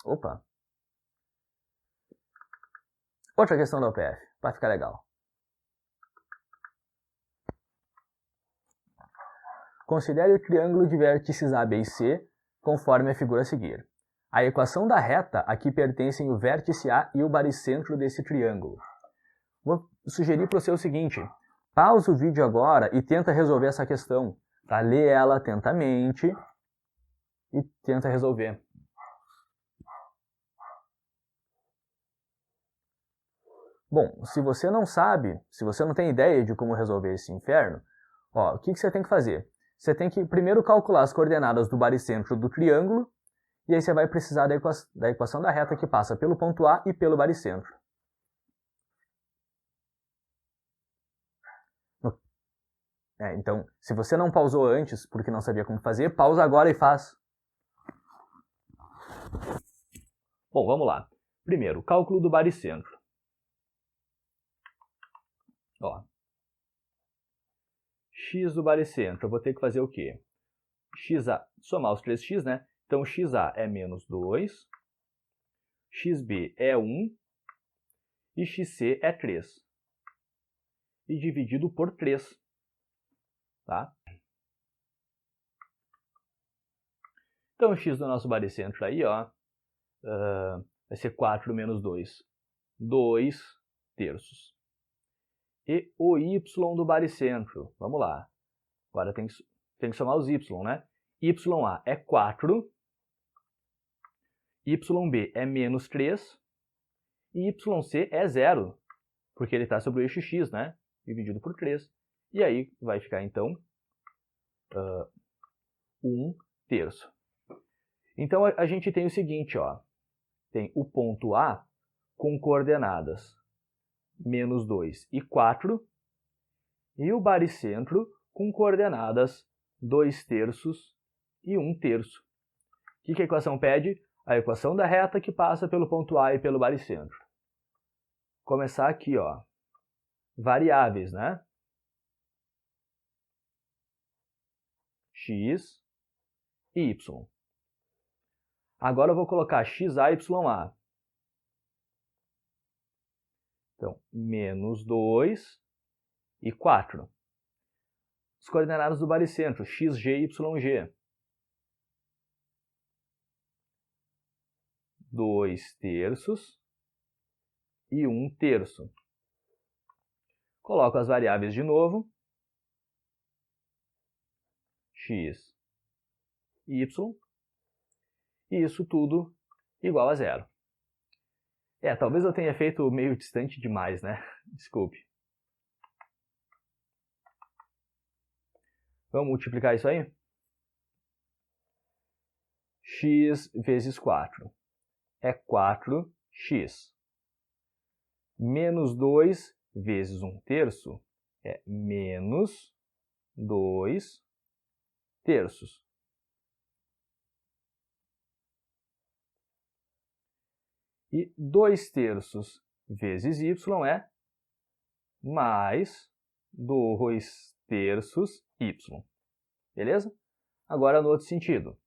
Opa. Outra questão da UPF. Vai ficar legal. Considere o triângulo de vértices A, B e C, conforme a figura a seguir. A equação da reta a que pertencem o vértice A e o baricentro desse triângulo. Vou sugerir para você o seguinte. Pausa o vídeo agora e tenta resolver essa questão. Tá? Lê ela atentamente e tenta resolver. Bom, se você não sabe, se você não tem ideia de como resolver esse inferno, ó, o que você tem que fazer? Você tem que primeiro calcular as coordenadas do baricentro do triângulo, e aí você vai precisar da equação da reta que passa pelo ponto A e pelo baricentro. Então, se você não pausou antes porque não sabia como fazer, pausa agora e faz. Bom, vamos lá. Primeiro, cálculo do baricentro. Ó. X do baricentro, eu vou ter que fazer o quê? XA, somar os 3x, né? Então, XA é menos 2, XB é 1 e XC é 3. E dividido por 3. Tá? Então, o x do nosso baricentro aí, ó, vai ser 4 menos 2. 2 terços. E o y do baricentro, vamos lá. Agora tem que somar os y, né? YA é 4, YB é menos 3 e YC é 0, porque ele está sobre o eixo x, né? Dividido por 3. E aí vai ficar, então, 1 terço. Então, a gente tem o seguinte, ó. Tem o ponto A com coordenadas menos 2 e 4, e o baricentro com coordenadas 2 terços e 1 terço. O que a equação pede? A equação da reta que passa pelo ponto A e pelo baricentro. Começar aqui, ó. Variáveis, né? X e Y. Agora eu vou colocar XA e YA. Então, menos 2 e 4. Os coordenados do baricentro, XG e YG. 2 terços e 1 terço. Coloco as variáveis de novo. X e Y. E isso tudo igual a 0. Talvez eu tenha feito meio distante demais, né? Desculpe. Vamos multiplicar isso aí? X vezes 4 é 4x. Menos 2 vezes 1 terço é menos 2 terços. E 2 terços vezes y é mais 2 terços y. Beleza? Agora no outro sentido.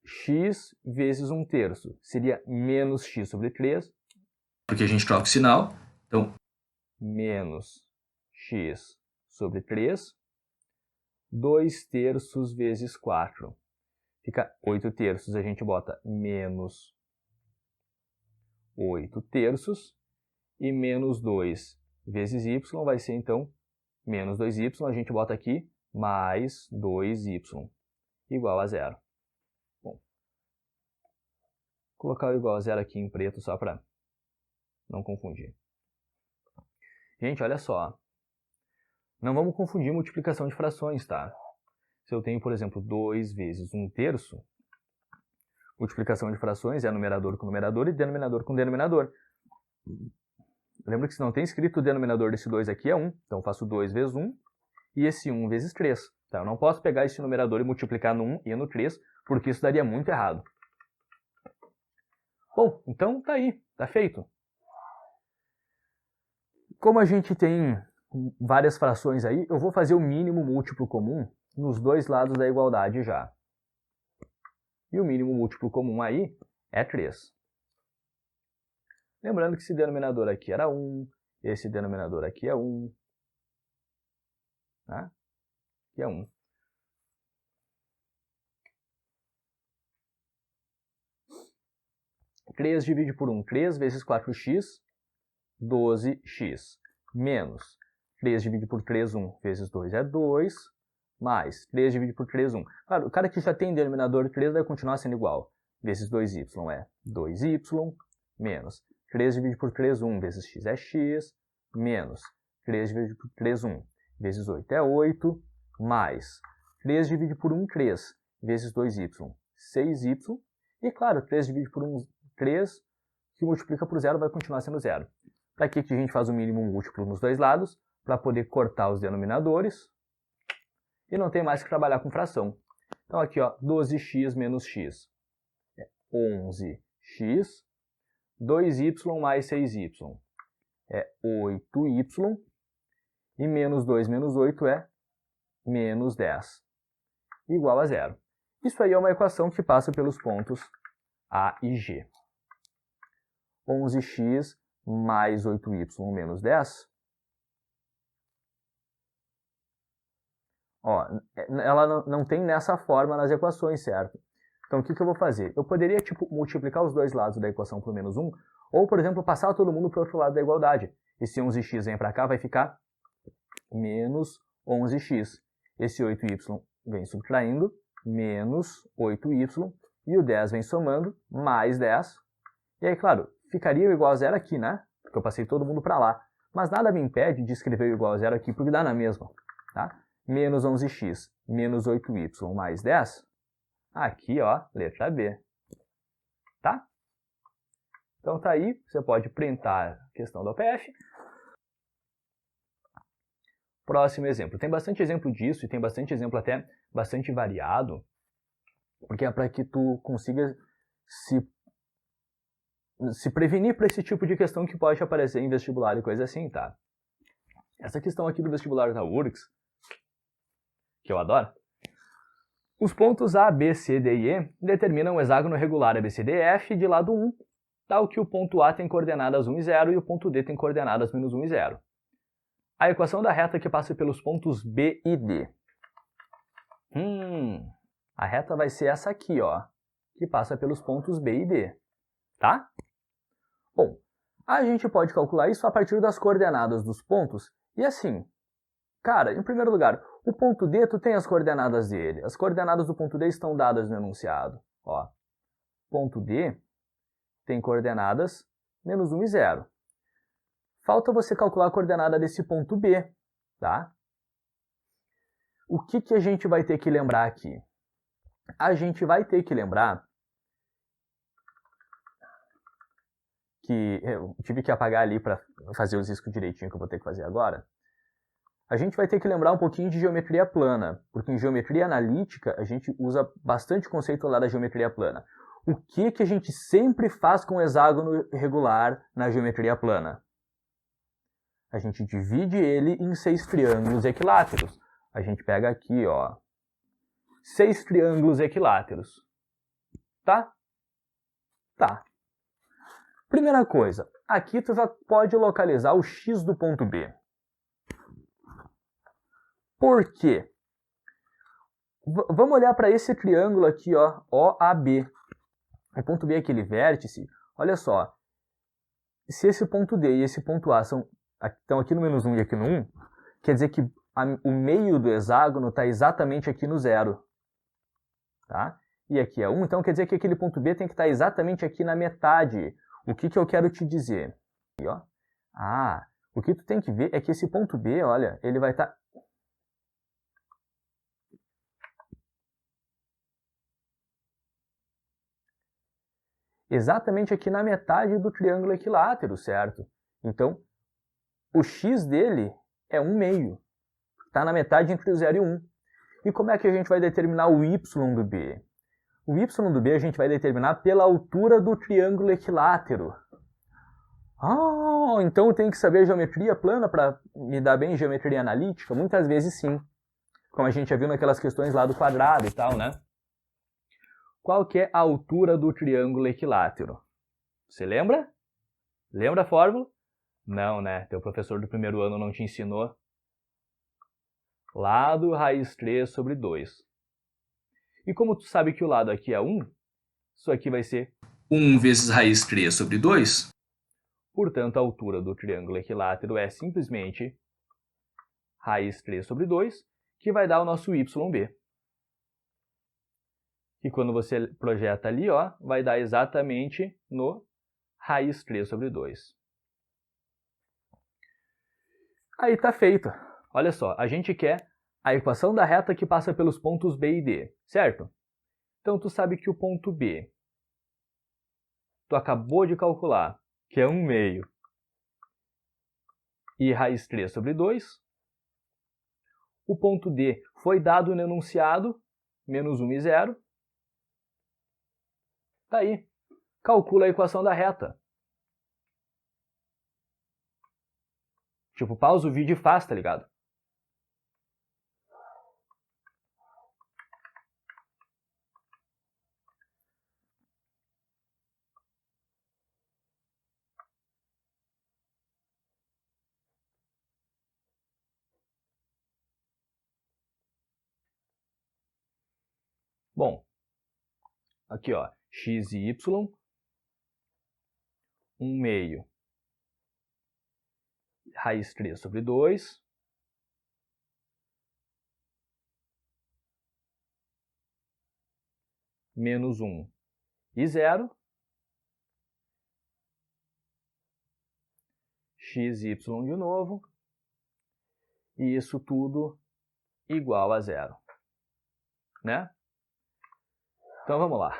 X vezes 1 terço seria menos x sobre 3. Porque a gente troca o sinal. Então, menos x sobre 3. 2 terços vezes 4. Fica 8 terços, a gente bota menos 8 terços. E menos 2 vezes y vai ser, então, menos 2y. A gente bota aqui mais 2y igual a 0. Bom, vou colocar o igual a 0 aqui em preto só para não confundir. Gente, olha só. Não vamos confundir multiplicação de frações, tá? Se eu tenho, por exemplo, 2 vezes 1 terço, multiplicação de frações é numerador com numerador e denominador com denominador. Lembra que se não tem escrito o denominador desse 2 aqui é 1, então eu faço 2 vezes 1 e esse 1 vezes 3. Tá? Eu não posso pegar esse numerador e multiplicar no 1 e no 3, porque isso daria muito errado. Bom, então tá aí, tá feito. Como a gente tem várias frações aí, eu vou fazer o mínimo múltiplo comum nos dois lados da igualdade já. E o mínimo múltiplo comum aí é 3. Lembrando que esse denominador aqui era 1, esse denominador aqui é 1. Tá? Aqui é 1. Três divide por 1, 3 vezes 4x, 12x. Menos 3 divide por 3, 1 vezes 2 é 2, mais 3 divide por 3, 1. Claro, o cara que já tem denominador 3 vai continuar sendo igual. Vezes 2y é 2y, menos 3 divide por 3, 1 vezes x é x, menos 3 divide por 3, 1 vezes 8 é 8, mais 3 divide por 1, 3 vezes 2y, 6y. E claro, 3 divide por 1, 3, que multiplica por 0 vai continuar sendo 0. Para que a gente faz o mínimo múltiplo nos dois lados? Para poder cortar os denominadores. E não tem mais que trabalhar com fração. Então aqui, ó, 12x menos x é 11x. 2y mais 6y é 8y. E menos 2 menos 8 é menos 10. Igual a 0. Isso aí é uma equação que passa pelos pontos A e G. 11x mais 8y menos 10. Ó, ela não tem nessa forma nas equações, certo? Então, o que eu vou fazer? Eu poderia multiplicar os dois lados da equação por menos 1, ou, por exemplo, passar todo mundo para o outro lado da igualdade. Esse 11x vem para cá, vai ficar menos 11x. Esse 8y vem subtraindo, menos 8y, e o 10 vem somando, mais 10. E aí, claro, ficaria o igual a 0 aqui, né? Porque eu passei todo mundo para lá. Mas nada me impede de escrever o igual a 0 aqui, porque dá na mesma, tá? Menos 11x, menos 8y mais 10. Aqui, ó, letra B. Tá? Então tá aí, você pode printar a questão da OPF. Próximo exemplo. Tem bastante exemplo disso, e tem bastante exemplo até bastante variado, porque é para que tu consiga se prevenir para esse tipo de questão que pode aparecer em vestibular e coisa assim, tá? Essa questão aqui do vestibular da URGS, que eu adoro, os pontos A, B, C, D e E determinam o hexágono regular ABCDF de lado 1, tal que o ponto A tem coordenadas 1 e 0 e o ponto D tem coordenadas menos 1 e 0. A equação da reta que passa pelos pontos B e D. A reta vai ser essa aqui, ó, que passa pelos pontos B e D, tá? Bom, a gente pode calcular isso a partir das coordenadas dos pontos, e assim, cara, em primeiro lugar, o ponto D, tu tem as coordenadas dele. As coordenadas do ponto D estão dadas no enunciado. Ó, ponto D tem coordenadas menos 1 e 0. Falta você calcular a coordenada desse ponto B, tá? O que a gente vai ter que lembrar aqui? A gente vai ter que lembrar que eu tive que apagar ali para fazer os riscos direitinho que eu vou ter que fazer agora. A gente vai ter que lembrar um pouquinho de geometria plana, porque em geometria analítica a gente usa bastante conceito lá da geometria plana. O que a gente sempre faz com o hexágono regular na geometria plana? A gente divide ele em 6 triângulos equiláteros. A gente pega aqui, ó, 6 triângulos equiláteros. Tá? Tá. Primeira coisa, aqui tu já pode localizar o x do ponto B. Por quê? Vamos olhar para esse triângulo aqui, ó, OAB. O ponto B é aquele vértice. Olha só, se esse ponto D e esse ponto A estão aqui no menos 1 e aqui no 1, quer dizer que o meio do hexágono está exatamente aqui no 0. Tá? E aqui é 1, então quer dizer que aquele ponto B tem que estar exatamente aqui na metade. O que eu quero te dizer? Aqui, ó. O que tu tem que ver é que esse ponto B, olha, ele vai estar exatamente aqui na metade do triângulo equilátero, certo? Então, o x dele é 1/2. Está na metade entre o 0 e 1. E como é que a gente vai determinar o y do B? O y do b a gente vai determinar pela altura do triângulo equilátero. Ah, então eu tenho que saber geometria plana para me dar bem em geometria analítica? Muitas vezes sim. Como a gente já viu naquelas questões lá do quadrado e tal, né? Qual que é a altura do triângulo equilátero? Você lembra? Lembra a fórmula? Não, né? Teu professor do primeiro ano não te ensinou. Lado raiz 3 sobre 2. E como tu sabe que o lado aqui é 1, isso aqui vai ser 1 vezes raiz 3 sobre 2. Portanto, a altura do triângulo equilátero é simplesmente raiz 3 sobre 2, que vai dar o nosso YB. E quando você projeta ali, ó, vai dar exatamente no raiz 3 sobre 2. Aí tá feito. Olha só, a gente quer a equação da reta que passa pelos pontos B e D, certo? Então, tu sabe que o ponto B, tu acabou de calcular, que é 1/2 e raiz 3 sobre 2. O ponto D foi dado no enunciado, menos 1 e 0. Tá aí. Calcula a equação da reta. Tipo, pausa o vídeo e faz, tá ligado? Bom, aqui ó, x e y, 1/2 raiz 3 sobre 2, menos 1 e 0, x e y de novo, e isso tudo igual a 0, né? Então vamos lá.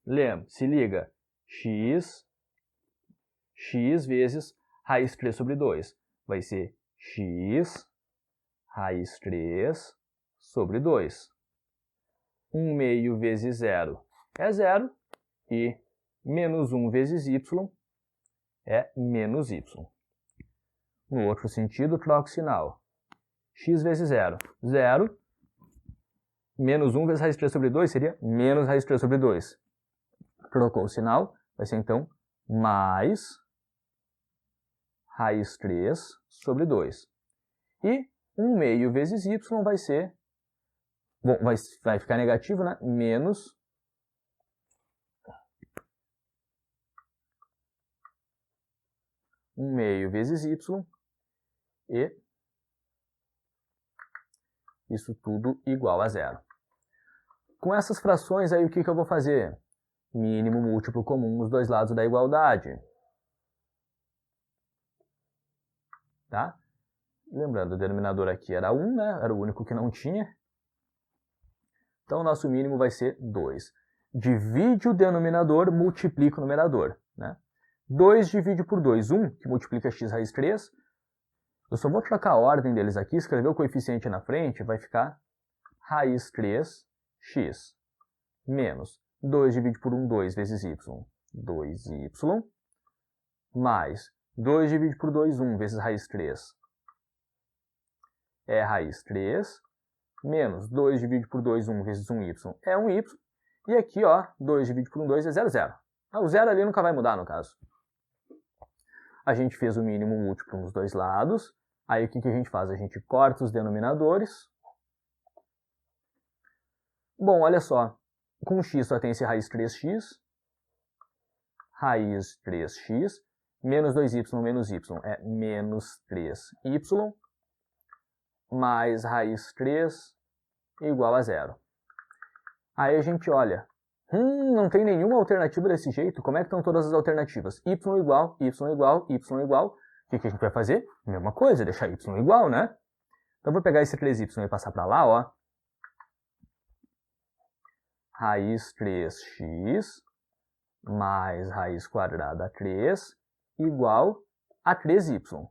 Lembra, se liga, x vezes raiz 3 sobre 2. Vai ser x raiz 3 sobre 2. 1/2 vezes 0 é 0. E menos 1 vezes y é menos y. No outro sentido, troca o sinal. X vezes 0, 0. Menos 1 vezes raiz 3 sobre 2 seria menos raiz 3 sobre 2. Trocou o sinal, vai ser então mais raiz 3 sobre 2. E 1/2 vezes y vai ser, bom, vai ficar negativo, né? Menos 1/2 vezes y e isso tudo igual a 0. Com essas frações aí, o que eu vou fazer? Mínimo múltiplo comum nos dois lados da igualdade. Tá? Lembrando, o denominador aqui era 1, né? Era o único que não tinha. Então, o nosso mínimo vai ser 2. Divide o denominador, multiplica o numerador. Né? 2 divide por 2, 1, que multiplica x raiz 3. Eu só vou trocar a ordem deles aqui, escrever o coeficiente na frente, vai ficar raiz 3x menos 2 divide por 1, 2 vezes y, 2y, mais 2 divide por 2, 1 vezes raiz 3 é raiz 3, menos 2 divide por 2, 1 vezes 1y é 1y, e aqui, ó, 2 divide por 1, 2 é 0, 0. O 0 ali nunca vai mudar, no caso. A gente fez o mínimo múltiplo nos dois lados. Aí o que a gente faz? A gente corta os denominadores. Bom, olha só. Com x só tem esse raiz 3x. Raiz 3x. Menos 2y menos y é menos 3y. Mais raiz 3 igual a 0. Aí a gente olha. Não tem nenhuma alternativa desse jeito. Como é que estão todas as alternativas? Y igual, y igual, y igual. O que a gente vai fazer? Mesma coisa, deixar y igual, né? Então eu vou pegar esse 3y e passar para lá, ó. Raiz 3x mais raiz quadrada 3 igual a 3y.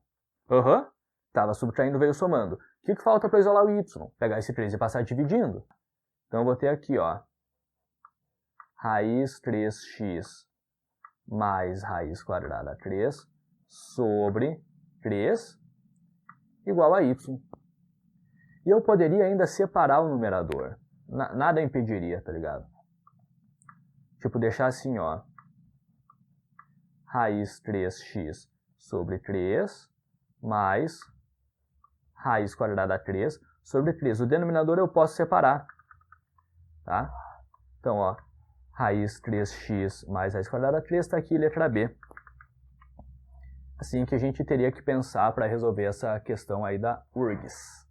Estava subtraindo, veio somando. O que falta para isolar o y? Pegar esse 3 e passar dividindo. Então eu vou ter aqui, ó, raiz 3x mais raiz quadrada 3 sobre 3 igual a y. E eu poderia ainda separar o numerador. Nada impediria, tá ligado? Tipo, deixar assim, ó. Raiz 3x sobre 3 mais raiz quadrada 3 sobre 3. O denominador eu posso separar, tá? Então, ó, raiz 3x mais raiz quadrada 3 está aqui, letra B. Assim que a gente teria que pensar para resolver essa questão aí da URGS.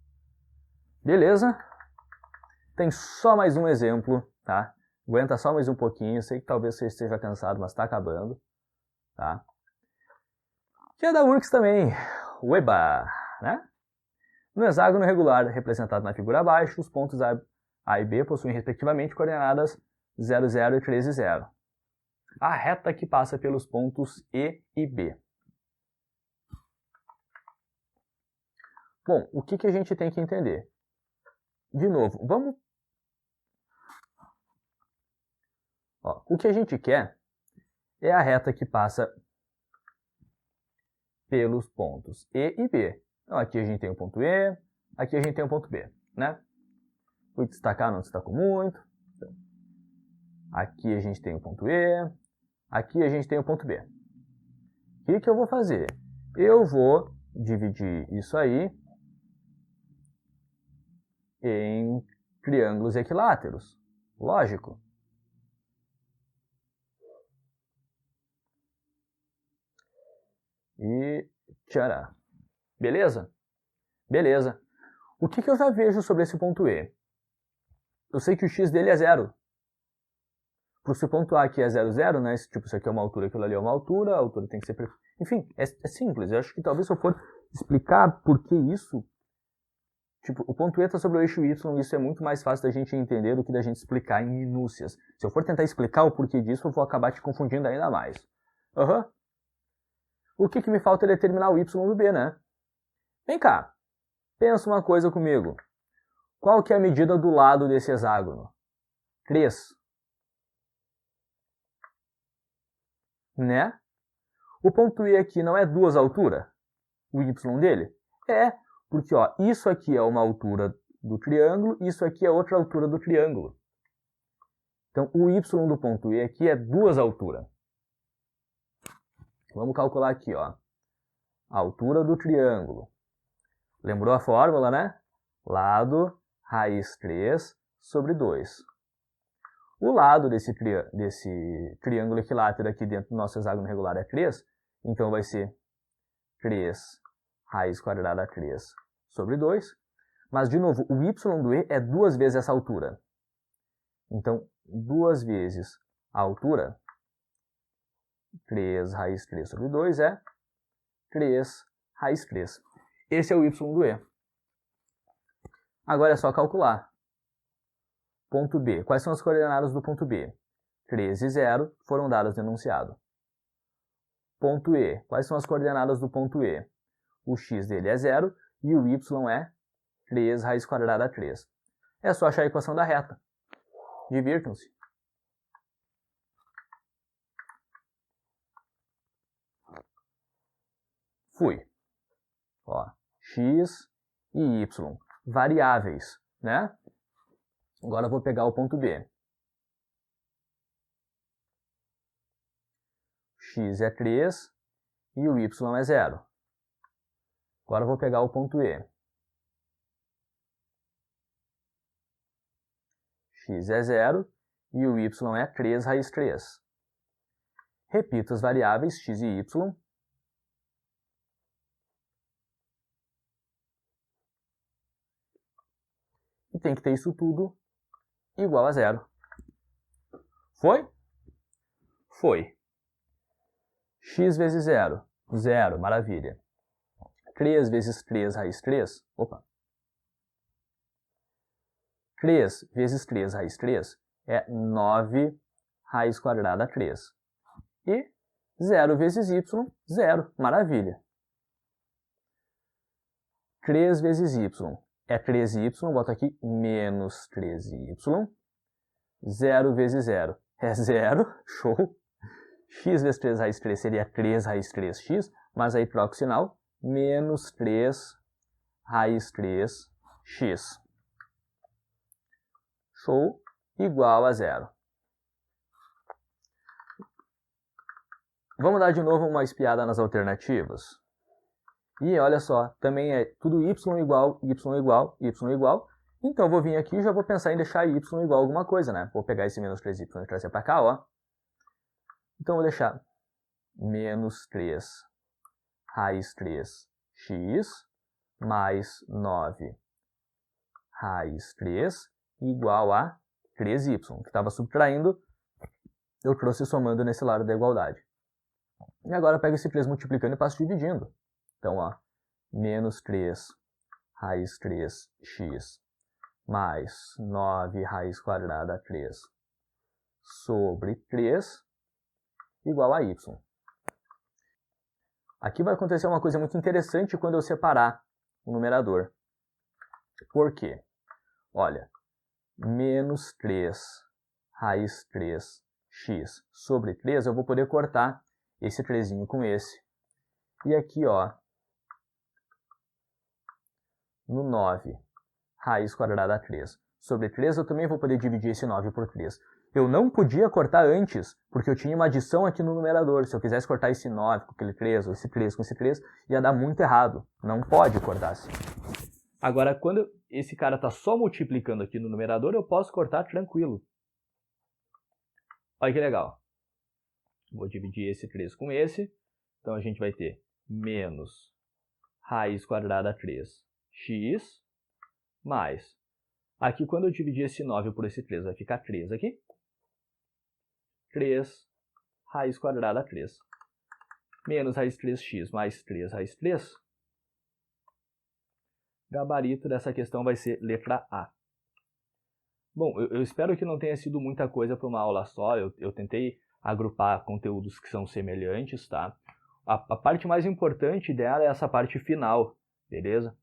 Beleza? Tem só mais um exemplo, tá? Aguenta só mais um pouquinho, sei que talvez você esteja cansado, mas está acabando, tá? Que é da URGS também, Ueba, né? No hexágono regular representado na figura abaixo, os pontos A e B possuem respectivamente coordenadas 0, 0 e 13, 0. A reta que passa pelos pontos E e B. Bom, o que a gente tem que entender? De novo, vamos... Ó, o que a gente quer é a reta que passa pelos pontos E e B. Então aqui a gente tem o ponto E, aqui a gente tem o ponto B, né? Fui destacar, não destacou muito. Então, aqui a gente tem o ponto E, aqui a gente tem o ponto B. O que eu vou fazer? Eu vou dividir isso aí em triângulos equiláteros. Lógico. E tchará. Beleza? Beleza. O que eu já vejo sobre esse ponto E? Eu sei que o x dele é 0. Por se o ponto A aqui é 0, 0, né? Tipo, isso aqui é uma altura, aquilo ali é uma altura, a altura tem que ser... Enfim, é simples. Eu acho que talvez se eu for explicar por que isso... Tipo, o ponto E está sobre o eixo Y, isso é muito mais fácil da gente entender do que da gente explicar em minúcias. Se eu for tentar explicar o porquê disso, eu vou acabar te confundindo ainda mais. O que me falta é determinar o Y do B, né? Vem cá, pensa uma coisa comigo. Qual que é a medida do lado desse hexágono? 3. Né? O ponto E aqui não é 2 alturas? O Y dele? É, porque ó, isso aqui é uma altura do triângulo, isso aqui é outra altura do triângulo. Então, o Y do ponto E aqui é 2 alturas. Vamos calcular aqui, ó. A altura do triângulo. Lembrou a fórmula, né? Lado raiz 3 sobre 2. O lado desse triângulo equilátero aqui dentro do nosso hexágono regular é 3, então vai ser 3 raiz quadrada 3 sobre 2. Mas, de novo, o y do E é 2 vezes essa altura. Então, 2 vezes a altura, 3 raiz 3 sobre 2 é 3 raiz 3. Esse é o y do E. Agora é só calcular. Ponto B. Quais são as coordenadas do ponto B? 13 e 0 foram dadas no enunciado. Ponto E. Quais são as coordenadas do ponto E? O x dele é 0 e o y é 3 raiz quadrada 3. É só achar a equação da reta. Divirtam-se. Fui. Ó, x e y. Variáveis, né? Agora eu vou pegar o ponto B. X é 3 e o y é 0. Agora eu vou pegar o ponto E. X é 0 e o y é 3 raiz 3. Repito as variáveis x e y. E tem que ter isso tudo igual a 0. Foi? Foi. X vezes 0. 0, maravilha. 3 vezes 3 raiz 3. Opa. 3 vezes 3 raiz 3 é 9 raiz quadrada 3. E 0 vezes y, 0. Maravilha. 3 vezes y é 13y, boto aqui menos 13y. 0 vezes 0 é 0, show. X vezes 3 raiz 3 seria 3 raiz 3x, mas aí troca o sinal, menos 3 raiz 3x. Show, igual a 0. Vamos dar de novo uma espiada nas alternativas. E olha só, também é tudo y igual, y igual, y igual. Então eu vou vir aqui e já vou pensar em deixar y igual a alguma coisa, né? Vou pegar esse menos 3y e trazer para cá, ó. Então eu vou deixar menos 3 raiz 3x mais 9 raiz 3 igual a 3y, que estava subtraindo, eu trouxe somando nesse lado da igualdade. E agora eu pego esse 3 multiplicando e passo dividindo. Então, ó, menos 3 raiz 3x mais 9 raiz quadrada 3 sobre 3 igual a y. Aqui vai acontecer uma coisa muito interessante quando eu separar o numerador. Por quê? Olha, menos 3 raiz 3x sobre 3, eu vou poder cortar esse 3 com esse. E aqui, ó, no 9 raiz quadrada 3 sobre 3, eu também vou poder dividir esse 9 por 3. Eu não podia cortar antes, porque eu tinha uma adição aqui no numerador. Se eu quisesse cortar esse 9 com aquele 3, ou esse 3 com esse 3, ia dar muito errado. Não pode cortar assim. Agora, quando esse cara está só multiplicando aqui no numerador, eu posso cortar tranquilo. Olha que legal. Vou dividir esse 3 com esse. Então, a gente vai ter menos raiz quadrada 3x mais... Aqui, quando eu dividir esse 9 por esse 3, vai ficar 3 aqui. 3 raiz quadrada 3. Menos raiz 3x mais 3 raiz 3. Gabarito dessa questão vai ser letra A. Bom, eu espero que não tenha sido muita coisa para uma aula só. Eu tentei agrupar conteúdos que são semelhantes, tá? A parte mais importante dela é essa parte final, beleza?